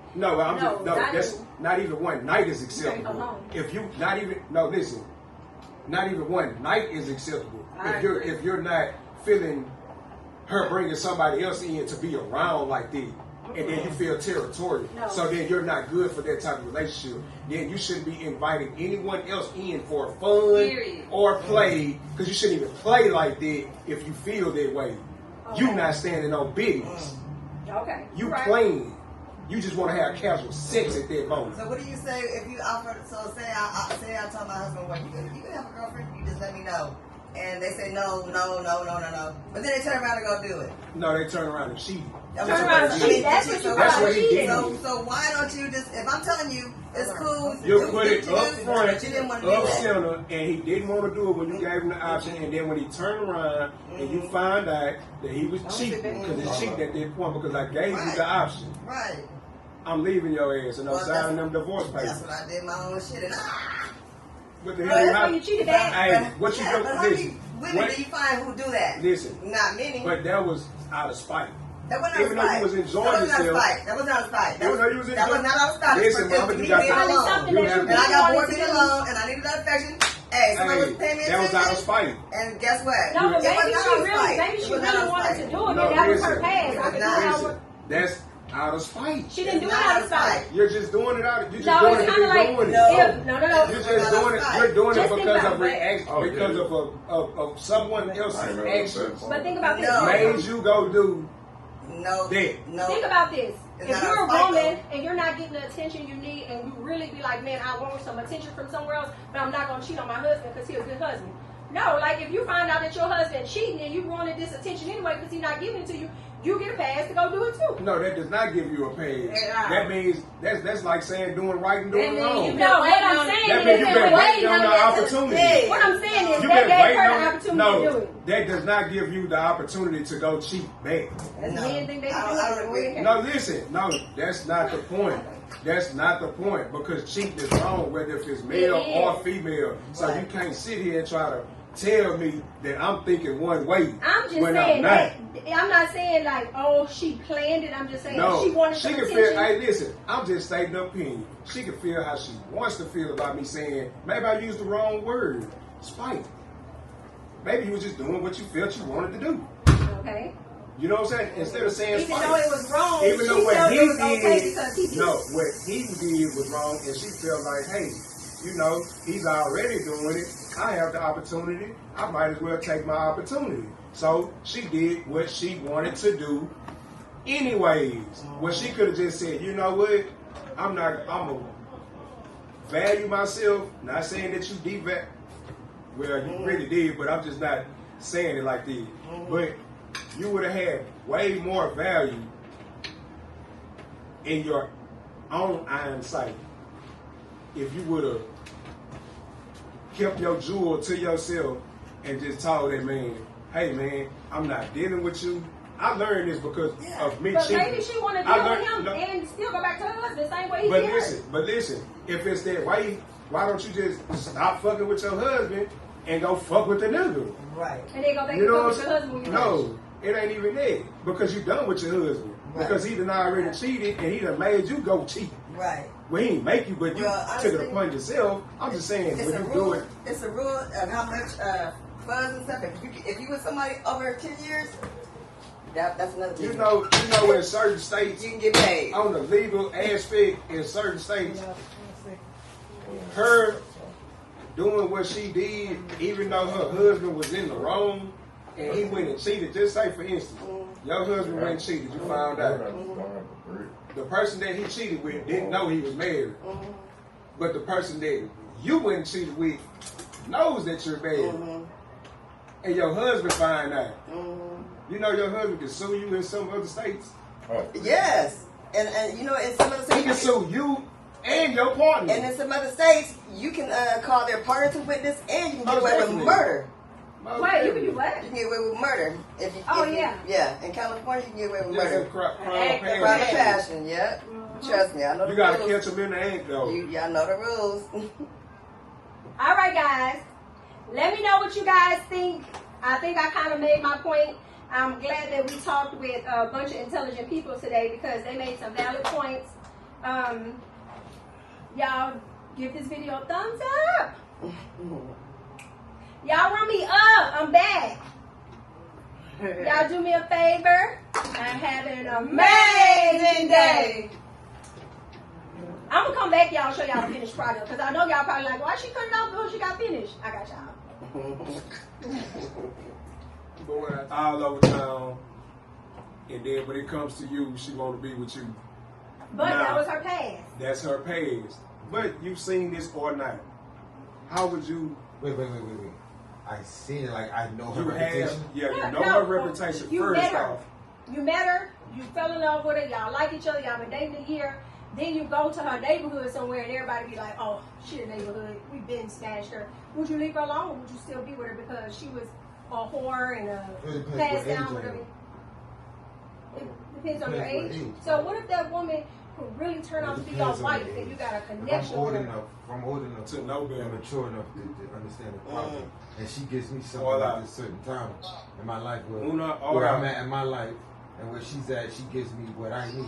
S2: that's not even one night is acceptable. If you not even one night is acceptable. If you're not feeling her bringing somebody else in to be around like that, and then you feel territorial. So then you're not good for that type of relationship. Then you shouldn't be inviting anyone else in for fun or play, because you shouldn't even play like that if you feel that way. Okay. You not standing on business.
S1: Okay.
S2: You playing. You just want to have casual sex at that moment.
S4: So what do you say if you offer? So say I tell my husband, well, you can have a girlfriend. You just let me know. And they say no. But then they turn around and go do it.
S2: No, they turn around and cheat.
S1: Turn around and cheat. That's what he did.
S4: So why don't you just? If I'm telling you it's cool,
S2: you put it up front, up center, and he didn't want to do it when you gave him the option. And then when he turned around and you find out that he was cheating, because it's cheating at that point because I gave you the option.
S4: Right.
S2: I'm leaving your ass and I'm
S4: Well,
S2: signing them divorce
S4: That's
S2: papers.
S4: what I did my own shit and
S2: What the
S1: Oh,
S2: hell?
S1: that's
S2: how-
S1: when you cheated back.
S2: Hey, what you
S4: yeah,
S2: do?
S4: but how many
S2: Listen,
S4: women
S2: what-
S4: do you find who do that?
S2: Listen.
S4: Not many.
S2: But that was out of spite.
S4: That wasn't out of
S2: Even though you
S4: spite.
S2: was enjoying
S4: That wasn't out of
S2: yourself.
S4: spite. That wasn't out of spite.
S2: Even though you was
S4: That was
S2: enjoying-
S4: not out of spite.
S2: Listen,
S4: It's
S2: mama,
S4: me
S2: you got
S4: being
S2: to-
S1: Probably
S4: alone.
S1: something
S2: You
S1: that
S2: have
S1: you
S2: to-
S4: And I
S1: really
S4: got
S1: wanted
S4: bored
S1: to
S4: being
S1: do.
S4: alone, and I needed that affection. Hey, somebody was paying me
S2: that was out of
S4: attention.
S2: spite.
S4: And guess what?
S1: No, but
S4: It was
S1: maybe
S4: not
S1: she
S4: out of
S1: really,
S4: spite.
S1: maybe
S4: It
S1: she
S4: was not
S1: really
S4: out of
S1: wanted to
S4: spite.
S1: do it,
S2: No,
S1: and that was her
S2: listen.
S1: past. I could do it how
S2: Listen, that's out of spite.
S1: she didn't do it
S4: It's
S1: out
S4: not
S1: of spite.
S2: You're just doing it out. You're just
S1: No,
S2: doing
S1: it's
S2: it to
S1: kind
S2: be
S1: of like
S2: doing it.
S4: No.
S1: no.
S2: You're just doing it. You're doing
S1: Just
S2: it
S1: think
S2: because
S1: about
S2: of
S1: it.
S2: reaction,
S5: Oh,
S2: because
S5: yeah.
S2: of someone else's
S5: I ain't never
S2: actions
S5: said
S1: But think about this.
S4: No.
S2: made you go do
S4: No.
S2: that.
S4: No.
S1: Think about this.
S4: It's
S1: If
S4: not
S1: you're a
S4: out of spite,
S1: woman and you're not getting the attention you need, and you really be like, man, I want some attention from somewhere else, but I'm not gonna cheat on my husband because he's a good husband. No, like if you find out that your husband cheating and you wanted this attention anyway because he's not giving it to you, you get a pass to go do it too.
S2: No, that does not give you a pass.
S4: Yeah.
S2: That means that's like saying doing right and doing
S4: That means
S2: wrong.
S4: you
S1: No, what I'm
S2: That
S1: saying
S2: means
S1: is
S2: you've
S1: that
S2: been
S1: when
S2: waiting on the
S4: that to
S2: opportunity.
S4: stay.
S1: what I'm saying is
S2: You've
S1: that
S2: been
S1: gave
S2: waiting
S1: her the
S2: on
S1: opportunity to do
S2: no.
S1: it.
S2: That does not give you the opportunity to go cheat back.
S1: That's
S4: No.
S1: men think they
S4: I
S1: can
S4: don't
S1: do
S4: agree.
S1: it.
S2: No, listen, no, that's not the point. That's not the point because cheating is wrong, whether if it's male
S1: It is.
S2: or female. So
S4: Right.
S2: you can't sit here and try to tell me that I'm thinking one way
S1: I'm just
S2: when
S1: saying
S2: I'm not.
S1: that. I'm not saying like, oh, she planned it. I'm just saying
S2: No,
S1: she wanted
S2: she
S1: some
S2: can
S1: attention.
S2: feel. Hey, listen, I'm just stating an opinion. She can feel how she wants to feel about me saying maybe I used the wrong word, spite. Maybe you was just doing what you felt you wanted to do.
S1: Okay.
S2: You know what I'm saying? Instead of saying
S1: Even
S2: spite.
S1: though it was wrong,
S2: Even
S1: she
S2: though what
S1: felt
S2: he
S1: it was okay
S2: did,
S1: because he did.
S2: no, what he did was wrong, and she felt like, hey, you know, he's already doing it. I have the opportunity. I might as well take my opportunity. So she did what she wanted to do, anyways. When she could have just said, you know what, I'm gonna value myself. Not saying that you devalue. Well, you really did, but I'm just not saying it like this. But you would have had way more value in your own iron sight if you would have kept your jewel to yourself and just told that man, hey man, I'm not dealing with you. I learned this because of me
S1: But
S2: cheating.
S1: maybe she want to
S2: I
S1: deal with
S2: learned-
S1: him
S2: no.
S1: and still go back to her husband the same way he
S2: But
S1: did.
S2: listen, if it's that way, why don't you just stop fucking with your husband and go fuck with the nigga?
S4: Right.
S1: And then go back
S2: You
S1: and
S2: know
S1: go
S2: what
S1: with
S2: I'm
S1: your husband when
S2: saying?
S1: you
S2: No, it ain't even that. Because you done with your husband.
S4: Right.
S2: Because he done already cheated and he done made you go cheat.
S4: Right.
S2: Well, he ain't make you, but you
S4: Well,
S2: took it
S4: honestly,
S2: upon yourself. I'm just saying,
S4: It's
S2: when
S4: a
S2: you
S4: rule.
S2: do it,
S4: It's a rule of how much fuzz and stuff. If you with somebody over 10 years, that's another thing.
S2: you know, in certain states,
S4: You can get paid.
S2: on the legal aspect, in certain states, her doing what she did, even though her husband was in the wrong, and he went and cheated. Just say, for instance, your husband went and cheated. You found out. The person that he cheated with didn't know he was married. But the person that you went and cheated with knows that you're married. And your husband find out. You know your husband can sue you in some other states.
S4: Yes. And you know, in some other
S2: He can
S4: states,
S2: sue you and your partner.
S4: and in some other states, you can call their partner to witness, and you can get
S2: Most
S4: away with
S2: definitely.
S4: murder.
S2: Most
S1: Wait, you can
S2: definitely.
S1: do what?
S4: You can get away with murder. If you,
S1: Oh,
S4: if you-
S1: yeah.
S4: Yeah. In California, you can get away with
S2: Yeah,
S4: murder.
S2: crime
S1: Act of
S2: passion.
S4: Crime of passion. Yep. Trust me, I know
S2: You
S4: the
S2: gotta
S4: rules.
S2: catch them in the act though.
S4: Y'all know the rules.
S1: All right, guys. Let me know what you guys think. I think I kind of made my point. I'm glad that we talked with a bunch of intelligent people today because they made some valid points. Y'all give this video a thumbs up. Y'all run me up. I'm back. Y'all do me a favor and have an amazing day. I'm gonna come back, y'all, show y'all the finished product because I know y'all probably like, why she cut it off before she got finished? I got y'all.
S2: Going all over town, and then when it comes to you, she want to be with you.
S1: But
S2: Nah.
S1: that was her past.
S2: That's her past. But you've seen this or not. How would you?
S6: Wait. I seen it, like, I know her
S2: You have,
S6: reputation.
S2: yeah, you
S1: Yeah,
S2: know
S1: no,
S2: her reputation
S1: you
S2: first
S1: met her.
S2: off.
S1: You met her, you fell in love with her, y'all like each other, y'all been dating a year. Then you go to her neighborhood somewhere and everybody be like, oh, she a neighborhood. We been smashed her. Would you leave her alone or would you still be with her because she was a whore and a
S6: It depends
S1: passed
S6: what
S1: down
S6: age
S1: with
S6: you
S1: her?
S6: are.
S1: It depends on your
S6: Depends what
S1: age.
S6: age.
S1: So what if that woman can really turn out to be your wife if you got a connection with her.
S6: I'm old enough
S2: to know better,
S6: and mature enough to understand the problem. And she gives me something
S2: Hola.
S6: at a certain time in my life where
S2: Hola.
S6: I'm at in my life and where she's at, she gives me what I need.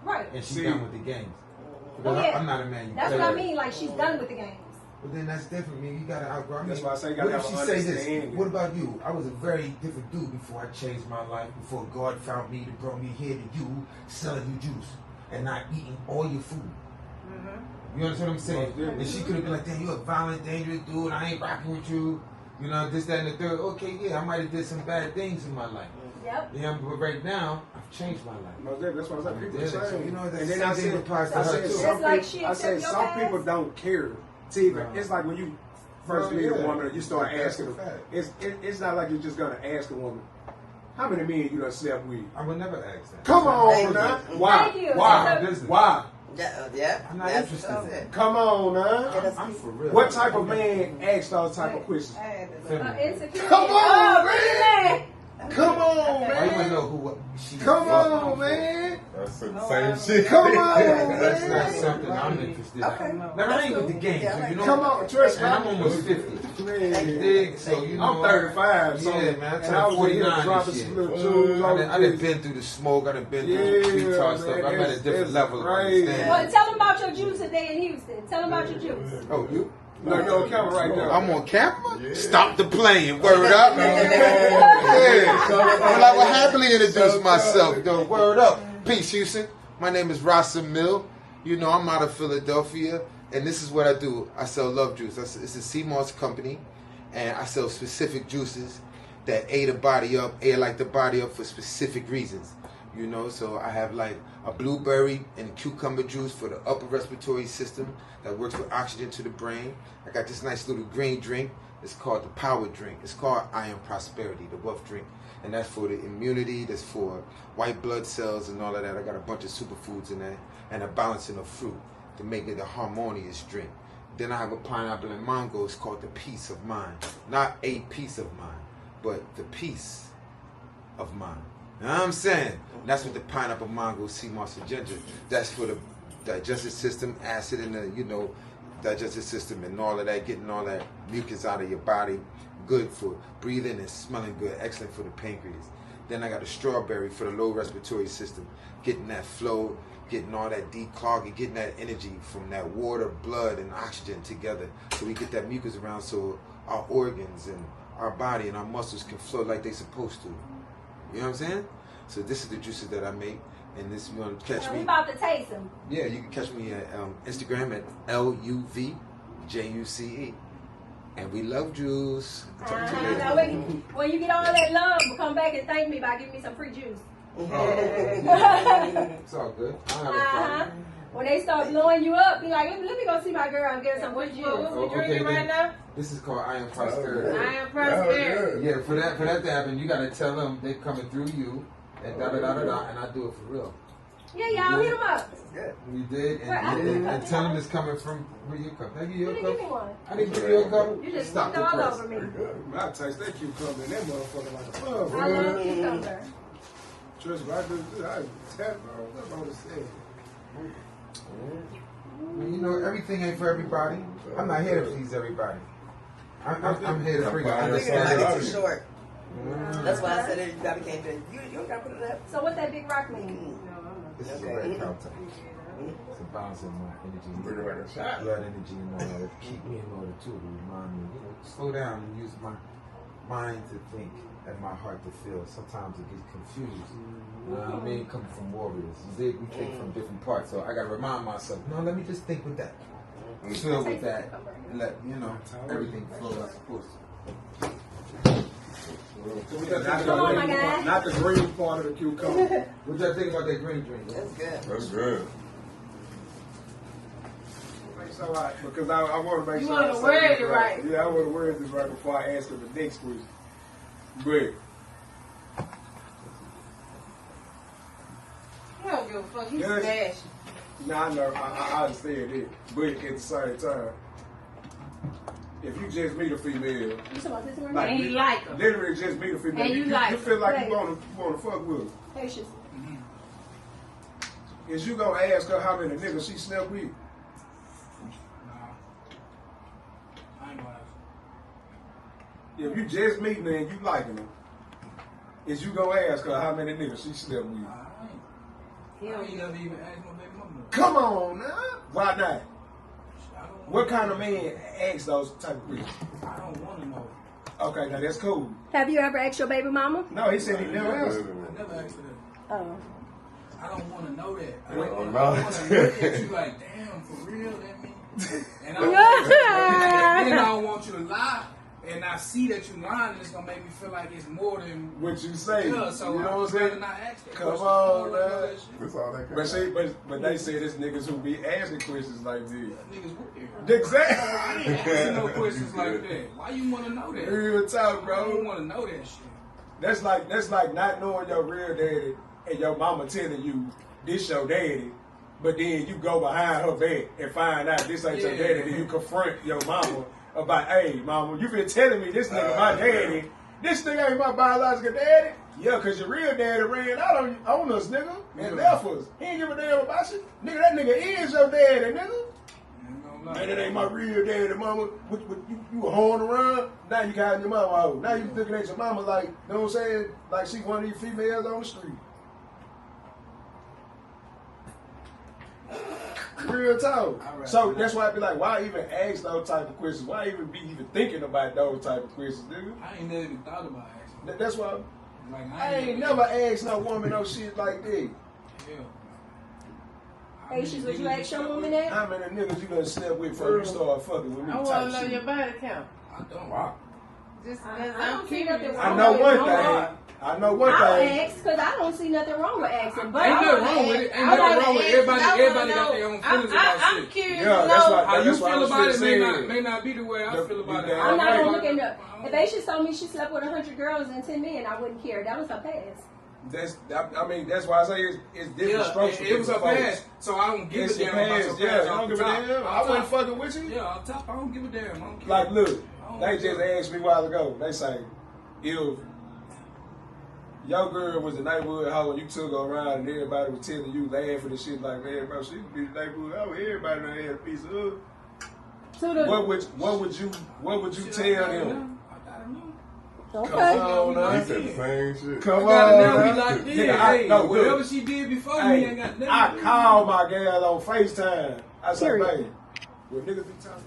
S1: Right.
S6: And she's
S2: See.
S6: done with the games.
S1: Oh,
S6: Because
S1: yeah.
S6: I'm not a man.
S1: That's what I mean. Like, she's done with the games.
S6: But then that's different, man. You gotta outgrow. I mean,
S2: That's why I say you gotta
S6: what if
S2: have
S6: she
S2: an
S6: say this?
S2: understanding.
S6: What about you? I was a very different dude before I changed my life. Before God found me, that brought me here to you, selling you juice and not eating all your food. You understand what I'm saying?
S2: Most
S6: And she could have been like, "Damn, you're a violent, dangerous dude. I ain't rocking with you." You know, this, that, and the third. Okay, yeah, I might have did some bad things in my life.
S1: Yep.
S6: Yeah, but right now, I've changed my life.
S2: No, that's what I said. People
S6: Yeah,
S2: say.
S6: so, you know, that's
S2: and then
S6: the
S2: I
S6: same thing
S2: said,
S6: applies to
S2: I
S6: her,
S2: said
S6: too.
S2: some
S1: It's like
S2: people,
S1: she
S2: I said
S1: accept your
S2: some
S1: past.
S2: people don't care. See,
S6: No.
S2: it's like when you first meet a woman, you start
S6: That's
S2: asking
S6: a
S2: her.
S6: fact.
S2: It's not like you're just gonna ask a woman, how many men you done slept with?
S6: I would never ask that.
S2: Come
S4: Thank
S2: on,
S4: you.
S2: now. Why?
S1: Thank you.
S2: Why?
S1: It's
S6: business.
S2: Why?
S4: Yeah,
S6: I'm not
S4: that's
S6: interested.
S4: what I said.
S2: Come on, now.
S6: I'm for real.
S2: What type of man asks those type of questions?
S1: Insecure.
S2: Come on,
S1: Oh,
S2: man.
S1: man.
S2: Come on,
S6: Why you want to
S2: man.
S6: know who she
S2: Come
S6: was?
S2: on, man.
S5: That's the same shit.
S2: Come on,
S6: That's not
S2: man.
S6: something I'm interested in.
S4: Okay.
S6: Now, I ain't with the games,
S4: Yeah,
S6: you know.
S2: Come on, trust me.
S6: And I'm almost 50.
S2: Man.
S6: Dig, so you know.
S2: I'm 35, so
S6: Yeah, man. I
S2: and I
S6: turned
S2: was in here
S6: 49
S2: dropping
S6: this
S2: some
S6: year.
S2: little jewels
S6: I
S2: on
S6: done
S2: this.
S6: been through the smoke. I done been through
S2: Yeah,
S6: the street talk stuff.
S2: man,
S6: I'm at a different
S2: it's
S6: level of
S2: crazy.
S6: understanding.
S1: Well, tell them about your juice today in Houston. Tell them about your juice.
S6: Oh, you?
S2: No, you're on camera right now.
S6: I'm on camera? Stop the playing. Word up. Yeah. I'm like, well, happily introduce myself. Yo, word up. Peace, Houston. My name is Rasa Mill. You know, I'm out of Philadelphia. And this is what I do. I sell Love Juice. It's a CMOS company. And I sell specific juices that aid the body up, for specific reasons. You know, so I have like a blueberry and cucumber juice for the upper respiratory system that works with oxygen to the brain. I got this nice little green drink. It's called the Power Drink. It's called I Am Prosperity, the wealth drink. And that's for the immunity, that's for white blood cells and all of that. I got a bunch of superfoods in there and a balancing of fruit to make it a harmonious drink. Then I have a pineapple and mango. It's called the Peace of Mind. Not a piece of mind, but the peace of mind. You know what I'm saying? That's what the pineapple, mango, sea moss, and ginger. That's for the digestive system, acid in the, digestive system and all of that, getting all that mucus out of your body. Good for breathing and smelling good. Excellent for the pancreas. Then I got a strawberry for the low respiratory system, getting that flow, getting all that declogging, getting that energy from that water, blood, and oxygen together, so we get that mucus around, so our organs and our body and our muscles can flow like they're supposed to. You know what I'm saying? So this is the juices that I make, and this you want to catch
S1: And
S6: me.
S1: we about to taste them.
S6: Yeah, you can catch me at Instagram at LUVJUCE. And we love juice. I'll talk to you later.
S1: Now, when you get all that love, come back and thank me by giving me some free juice.
S6: It's all good. I don't have a problem.
S1: When they start blowing you up, be like, let me go see my girl and get some free juice.
S6: Oh,
S3: We drinking right now?
S6: This is called I Am Prosperity.
S3: I am prosperity.
S6: Yeah, for that to happen, you gotta tell them they're coming through you, and and I do it for real.
S1: Yeah, y'all hit them up.
S6: We did, and tell them it's coming from where you come. Did I give you
S1: You
S6: a
S1: didn't give me
S6: cup?
S1: one.
S6: I didn't give you a cup.
S1: You just
S6: Stop
S1: slipped
S6: the
S1: all
S6: press.
S1: over me.
S2: I taste that cucumber and that motherfucker like a
S1: I
S2: motherfucker.
S1: love cucumber.
S2: Trust me, I tap on the set.
S6: You know, everything ain't for everybody. I'm not here to please everybody. I'm here to bring an
S4: I think it might be too
S6: understanding.
S4: short. That's why I said it. You gotta can't do it. You don't gotta put it up.
S1: So what that big rock mean?
S6: This is a
S4: Okay.
S6: red cow time. It's a balance of my energy.
S5: Bring it like a shot.
S6: Blood energy and all that. Keep me in order too, to remind me, slow down and use my mind to think and my heart to feel. Sometimes it gets confused. You know what I mean? Coming from warriors. We think from different parts. So I gotta remind myself, no, let me just think with that. Feel with that. And let everything flow as it's supposed to.
S1: Come on, my guy.
S2: Not the green part of the cucumber.
S6: What y'all think about that green drink?
S4: That's good.
S5: That's good.
S2: It's all right, because I want to make
S3: You
S2: sure
S3: wanna
S2: I say
S3: word
S2: this
S3: it right.
S2: Yeah, I want to word this right before I ask her the next question. But
S3: He don't give a fuck. He's
S2: Yes.
S3: smashing.
S2: now I know I understand it, but at the same time, if you just meet a female,
S1: You talking about this one?
S2: like
S3: And he like her.
S2: literally just meet a female,
S3: And you
S2: you
S3: like
S2: feel like
S1: her.
S2: you want to fuck with her.
S1: Patience.
S2: is you gonna ask her how many niggas she slept with?
S7: Nah. I ain't gonna ask.
S2: If you just meeting her and you liking her, is you gonna ask her how many niggas she slept with?
S7: I ain't never even asked my baby mama.
S2: Come on now. Why not?
S7: I don't
S2: What kind of man asks those type of questions?
S7: I don't want to know.
S2: Okay, now that's cool.
S1: Have you ever asked your baby mama?
S2: No, he said he never answered.
S7: I never asked her that.
S1: Oh.
S7: I don't want to know that. I
S5: You
S7: don't
S5: don't
S7: want
S5: know.
S7: to look at you like, damn, for real, that means. And I don't, then I don't want you to lie. And I see that you lying, and it's gonna make me feel like it's more than
S2: What you say?
S7: yeah. So
S2: you know
S7: I'm
S2: what I'm
S7: rather
S2: saying?
S7: not ask that
S2: Come
S7: question.
S2: on,
S7: I don't wanna know
S2: man.
S7: that shit.
S5: That's all that
S2: But see, but they say there's niggas who be asking questions like this.
S7: Niggas weird. I
S2: Exactly.
S7: ain't asking no questions like that. Why you want to know that?
S2: Real talk,
S7: I don't
S2: bro.
S7: want to know that shit.
S2: That's like not knowing your real daddy and your mama telling you this your daddy, but then you go behind her back and find out this ain't your
S7: Yeah.
S2: daddy. Then you confront your mama about, hey, mama, you been telling me this nigga my daddy. This nigga ain't my biological daddy. Yeah, cause your real daddy ran out on us, nigga, and left us. He ain't give a damn about you, nigga. That nigga is your daddy, nigga.
S7: Ain't gonna lie.
S2: Man, that ain't my real daddy, mama. You a horn around? Now you calling your mama out. Now you looking at your mama like, you know what I'm saying? Like she one of these females on the street. Real talk.
S7: Alright.
S2: So that's why I be like, why even ask those type of questions? Why even be thinking about those type of questions, nigga?
S7: I ain't never even thought about asking.
S2: That's why
S7: Like
S2: I ain't never asked no woman no shit like that.
S7: Yeah.
S1: Patience, would you ask your woman that?
S2: How many niggas you done slept with before you start fucking with me?
S3: I want
S2: type
S3: to know
S2: shit?
S3: your body count.
S7: I don't.
S5: Wow.
S3: Just
S1: I
S3: because
S1: don't
S3: I'm
S1: see nothing
S3: curious.
S1: wrong
S2: I know one
S1: with it.
S2: thing. I know one
S1: I'll
S2: thing.
S1: ask because I don't see nothing wrong with asking. But
S7: Ain't
S1: I
S7: nothing
S1: wanna
S7: wrong with it.
S1: ask-
S7: Ain't
S3: I
S7: nothing
S3: wanna
S7: wrong with it.
S3: ask,
S7: Everybody
S3: I
S7: got
S3: wanna
S7: their own
S3: know.
S7: feelings about
S3: I'm
S7: shit.
S3: curious
S2: Yeah,
S3: to
S2: that's
S3: know.
S2: why-
S7: How you
S2: That's what I
S7: feel
S2: was
S7: about it
S2: saying.
S7: may not be the way I feel about it.
S2: damn
S1: I'm not
S2: right.
S1: gonna look at the. If Aisha told me she slept with 100 girls and 10 men, I wouldn't care. That was her past.
S2: I mean, that's why I say it's different strokes.
S7: Yeah, it was her
S2: for folks.
S7: past, so I don't give
S2: It's
S7: a
S2: your
S7: damn about
S2: past.
S7: your
S2: Yeah,
S7: past.
S2: I don't give a
S7: Off the
S2: damn.
S7: top.
S2: I wasn't fucking with you.
S7: Yeah, off top, I don't give a damn. I don't care.
S2: Like, look,
S7: I don't
S2: they just
S7: care.
S2: asked me a while ago. They say, if your girl was a neighborhood hoe and you took her around and everybody was telling you, laughing and shit like, man, bro, she could be the neighborhood hoe. Everybody done had a piece of her.
S1: So the,
S2: What would you
S7: Shit,
S2: tell
S7: I gotta
S2: them?
S7: know. I gotta know.
S1: okay.
S2: Come on,
S5: He
S2: now.
S5: said the same shit.
S2: Come
S7: I gotta
S2: on,
S7: know we
S2: now.
S7: like this.
S2: Nigga, I-
S7: Hey,
S2: no, look.
S7: whatever she did before me ain't
S2: Hey,
S7: got nothing.
S2: I called my girl on FaceTime. I said,
S1: Period.
S2: babe, will niggas be talking?